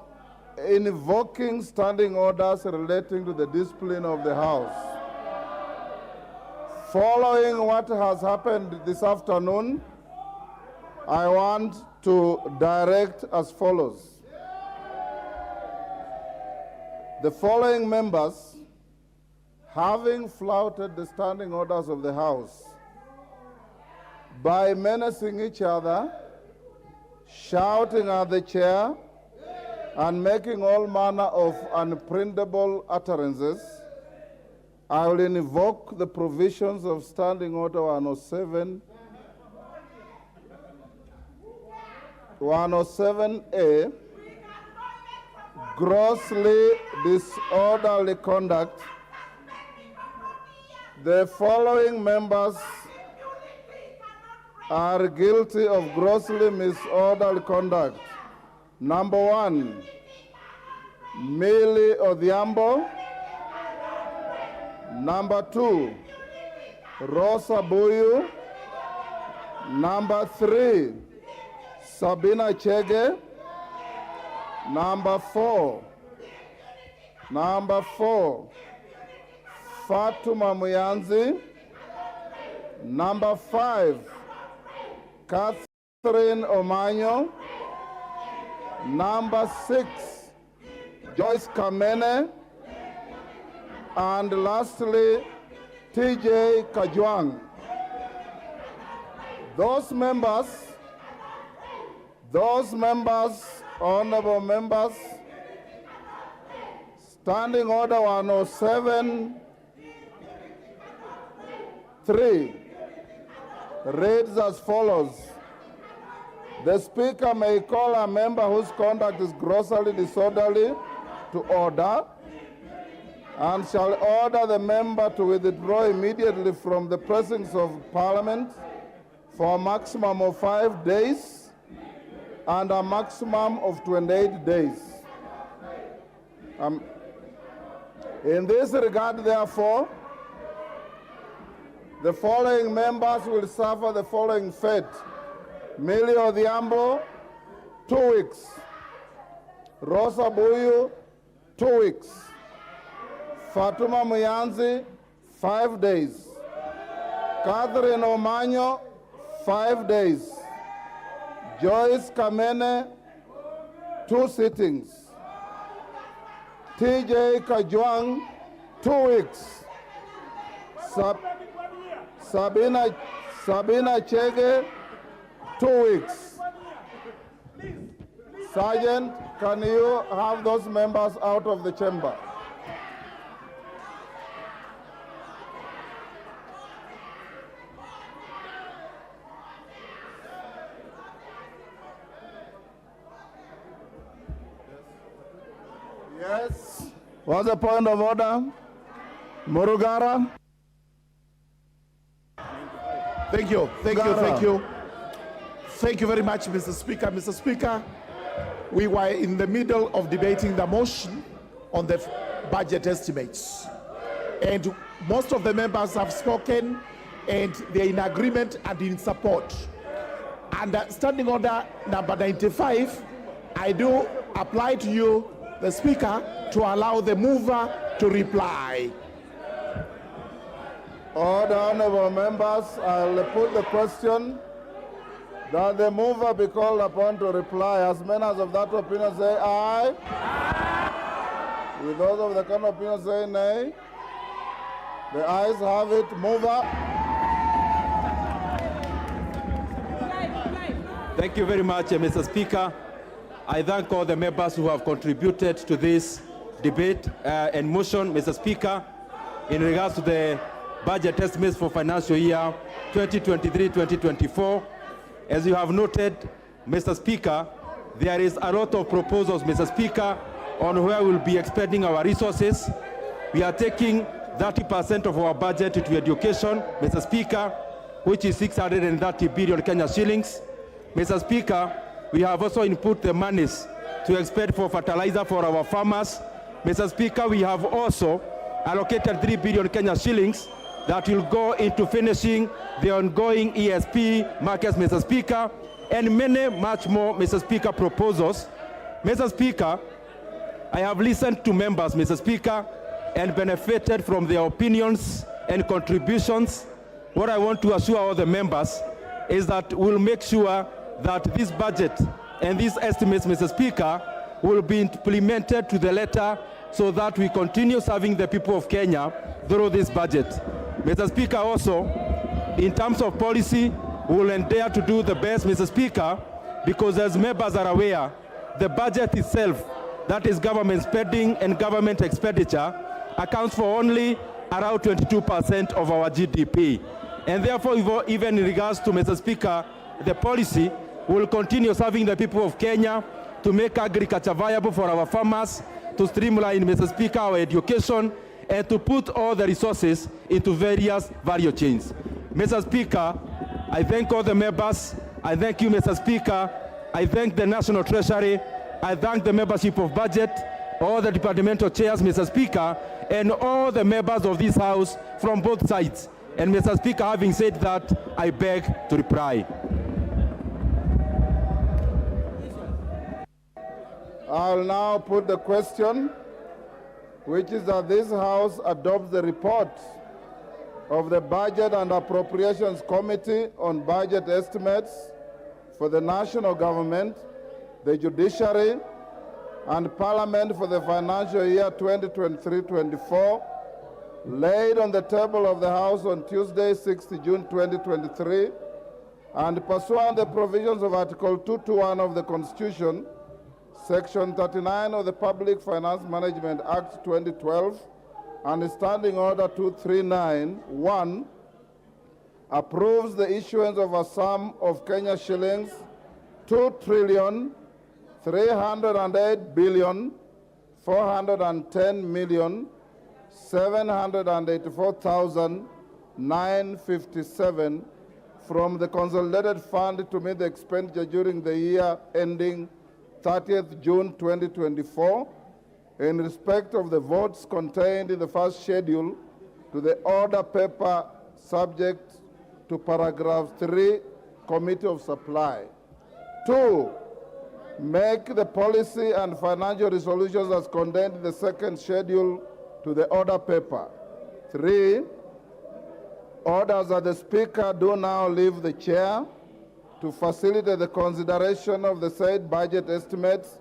invoking standing orders relating to the discipline of the House. Following what has happened this afternoon, I want to direct as follows. The following members, having flouted the standing orders of the House by menacing each other, shouting at the chair, and making all manner of unprintable utterances, I will invoke the provisions of Standing Order 107A, grossly disorderly conduct. The following members are guilty of grossly disorderly conduct. Number 1, Millie Odhiambo. Number 2, Rosa Buyu. Number 3, Sabina Chege. Number 4, Fatuma Muyanzi. Number 5, Catherine Omanyo. Number 6, Joyce Kamene. And lastly, TJ Kajwang. Those members, honorable members, Standing Order 107.3 reads as follows. The Speaker may call a member whose conduct is grossly disorderly to order, and shall order the member to withdraw immediately from the presence of Parliament for a maximum of 5 days and a maximum of 28 days. In this regard, therefore, the following members will suffer the following fate. Millie Odhiambo, 2 weeks. Rosa Buyu, 2 weeks. Fatuma Muyanzi, 5 days. Catherine Omanyo, 5 days. Joyce Kamene, 2 sittings. TJ Kajwang, 2 weeks. Sabina Chege, 2 weeks. Sergeant, can you have those members out of the chamber? Yes. What's the point of order? Murugara? Thank you. Thank you very much, Mr. Speaker. Mr. Speaker, we were in the middle of debating the motion on the budget estimates. And most of the members have spoken, and they're in agreement and in support. And Standing Order number 95, I do apply to you, the Speaker, to allow the mover to reply. Order, honorable members, I'll put the question that the mover be called upon to reply. As many as of that opinion say aye. Aye. With those of the kind of opinion say nay. The ayes have it. Mover. Thank you very much, Mr. Speaker. I thank all the members who have contributed to this debate and motion, Mr. Speaker, in regards to the budget estimates for financial year 2023-2024. As you have noted, Mr. Speaker, there is a lot of proposals, Mr. Speaker, on where we'll be expending our resources. We are taking 30% of our budget to education, Mr. Speaker. which is 630 billion Kenya shillings. Mr. Speaker, we have also input the monies to expend for fertilizer for our farmers. Mr. Speaker, we have also allocated 3 billion Kenya shillings that will go into finishing the ongoing ESP markets, Mr. Speaker, and many much more, Mr. Speaker, proposals. Mr. Speaker, I have listened to members, Mr. Speaker, and benefited from their opinions and contributions. What I want to assure all the members is that we'll make sure that this budget and these estimates, Mr. Speaker, will be implemented to the letter so that we continue serving the people of Kenya through this budget. Mr. Speaker, also, in terms of policy, we will endeavor to do the best, Mr. Speaker, because as members are aware, the budget itself, that is government spending and government expenditure, accounts for only around 22% of our GDP. And therefore, even in regards to, Mr. Speaker, the policy, we will continue serving the people of Kenya to make agriculture viable for our farmers, to streamline, Mr. Speaker, our education, and to put all the resources into various value chains. Mr. Speaker, I thank all the members. I thank you, Mr. Speaker. I thank the National Treasury. I thank the membership of Budget, all the departmental chairs, Mr. Speaker, and all the members of this House from both sides. And Mr. Speaker, having said that, I beg to reply. I'll now put the question, which is that this House adopts the report of the Budget and Appropriations Committee on budget estimates for the national government, the judiciary, and Parliament for the financial year 2023-24, laid on the table of the House on Tuesday, 6 June 2023, and pursuant to the provisions of Article 221 of the Constitution, Section 39 of the Public Finance Management Act 2012, and Standing Order 239-1, approves the issuance of a sum of Kenya shillings 2,308,410,784,957 from the Consolidated Fund to meet the expenditure during the year ending 30th June 2024, in respect of the votes contained in the first schedule to the order paper subject to paragraph 3, Committee of Supply. 2, make the policy and financial resolutions as contained in the second schedule to the order paper. 3, orders that the Speaker do now leave the chair to facilitate the consideration of the said budget estimates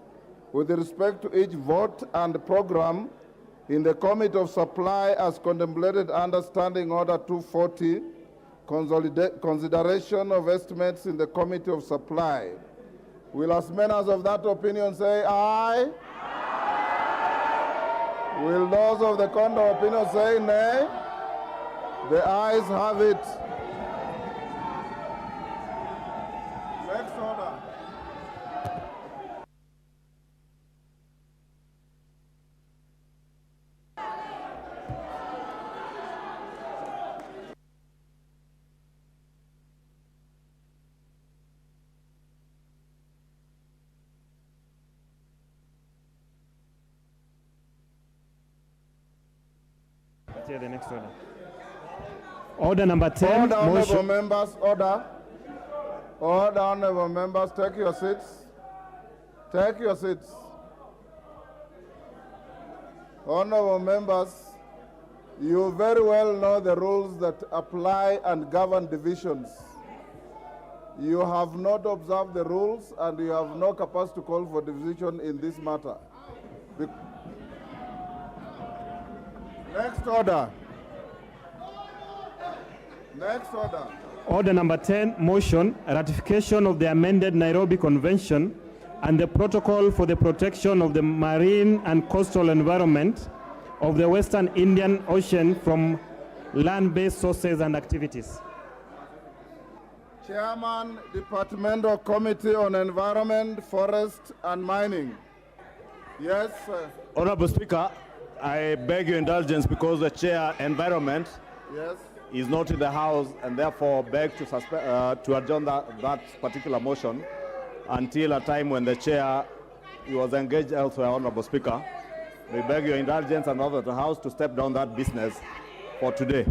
with respect to each vote and program in the Committee of Supply as contemplated under Standing Order 240, consideration of estimates in the Committee of Supply. Will as many as of that opinion say aye? Aye. Will those of the contrary opinion say nay? The ayes have it. Next order. The next order. Order number 10. Order, honorable members, order. Order, honorable members, take your seats. Take your seats. Honorable members, you very well know the rules that apply and govern divisions. You have not observed the rules and you have no capacity to call for division in this matter. Next order. Next order. Order number 10, motion, ratification of the amended Nairobi Convention and the protocol for the protection of the marine and coastal environment of the Western Indian Ocean from land-based sources and activities. Chairman, Departmental Committee on Environment, Forest and Mining. Yes, sir. Honorable Speaker, I beg your indulgence because the Chair, Environment, yes, is not in the House, and therefore beg to adjourn that particular motion until a time when the chair was engaged elsewhere, Honorable Speaker. We beg your indulgence and order the House to step down that business for today.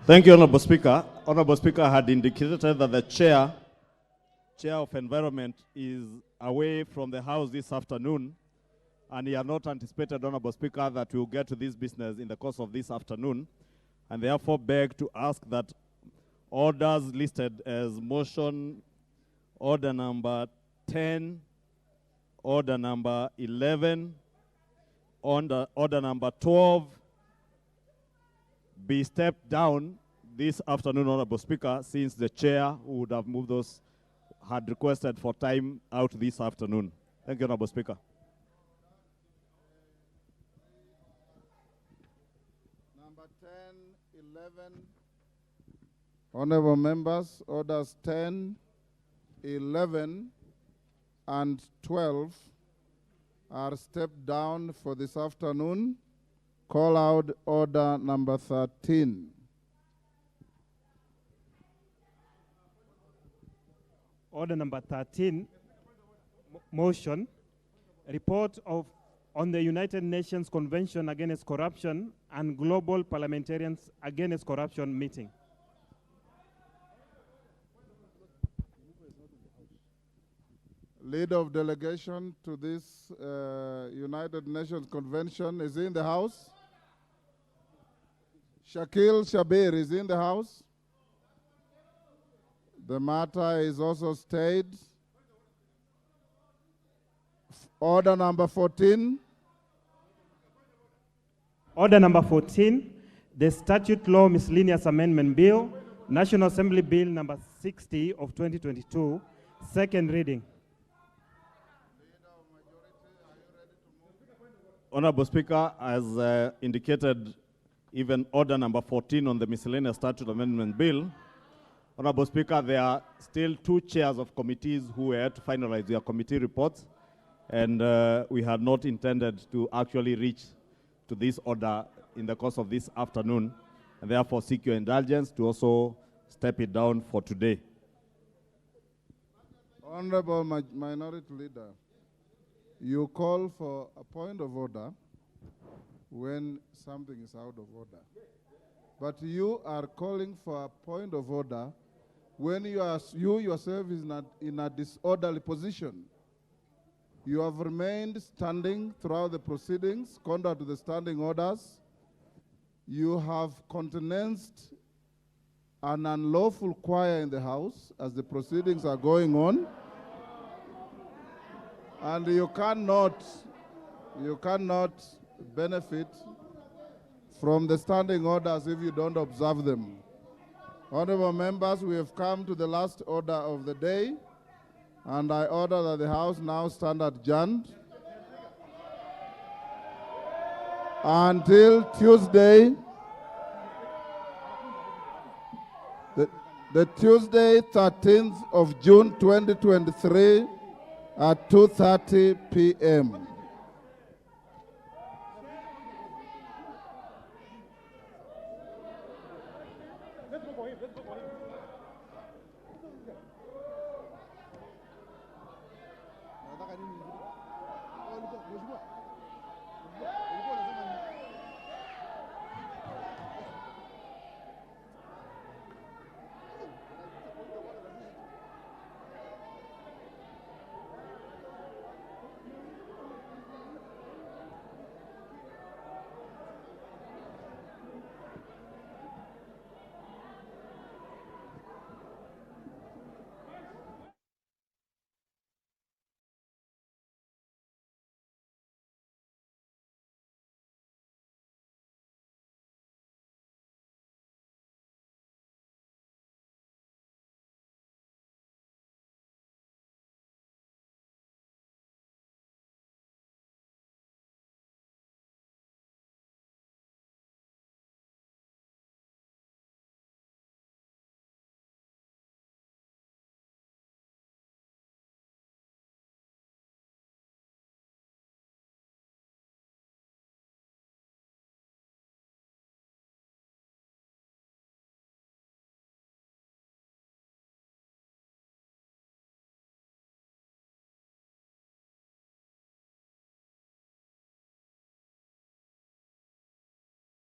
Thank you, Honorable Speaker. Honorable Speaker had indicated that the Chair of Environment is away from the House this afternoon, and he had not anticipated, Honorable Speaker, that we will get to this business in the course of this afternoon, and therefore beg to ask that orders listed as motion, order number 10, order number 11, order number 12, be stepped down this afternoon, Honorable Speaker, since the chair who would have moved those had requested for time out this afternoon. Thank you, Honorable Speaker. Number 10, 11. Honorable members, orders 10, 11, and 12 are stepped down for this afternoon. Call out order number 13. Order number 13, motion, report on the United Nations Convention Against Corruption and Global Parliamentarians Against Corruption meeting. Leader of delegation to this United Nations Convention is in the House. Shakil Shabir is in the House. The matter is also stayed. Order number 14. Order number 14, the Statute Law Miscellaneous Amendment Bill, National Assembly Bill number 60 of 2022, second reading. Honorable Speaker, as indicated, even order number 14 on the miscellaneous statute amendment bill, Honorable Speaker, there are still two chairs of committees who were to finalize their committee reports, and we had not intended to actually reach to this order in the course of this afternoon, and therefore seek your indulgence to also step it down for today. Honorable Minority Leader, you call for a point of order when something is out of order. But you are calling for a point of order when you yourself is not in a disorderly position. You have remained standing throughout the proceedings, contrary to the standing orders. You have countenanced an unlawful choir in the House as the proceedings are going on. And you cannot benefit from the standing orders if you don't observe them. Honorable members, we have come to the last order of the day, and I order that the House now stand adjourned until Tuesday, the Tuesday, 13th of June 2023 at 2:30 p.m.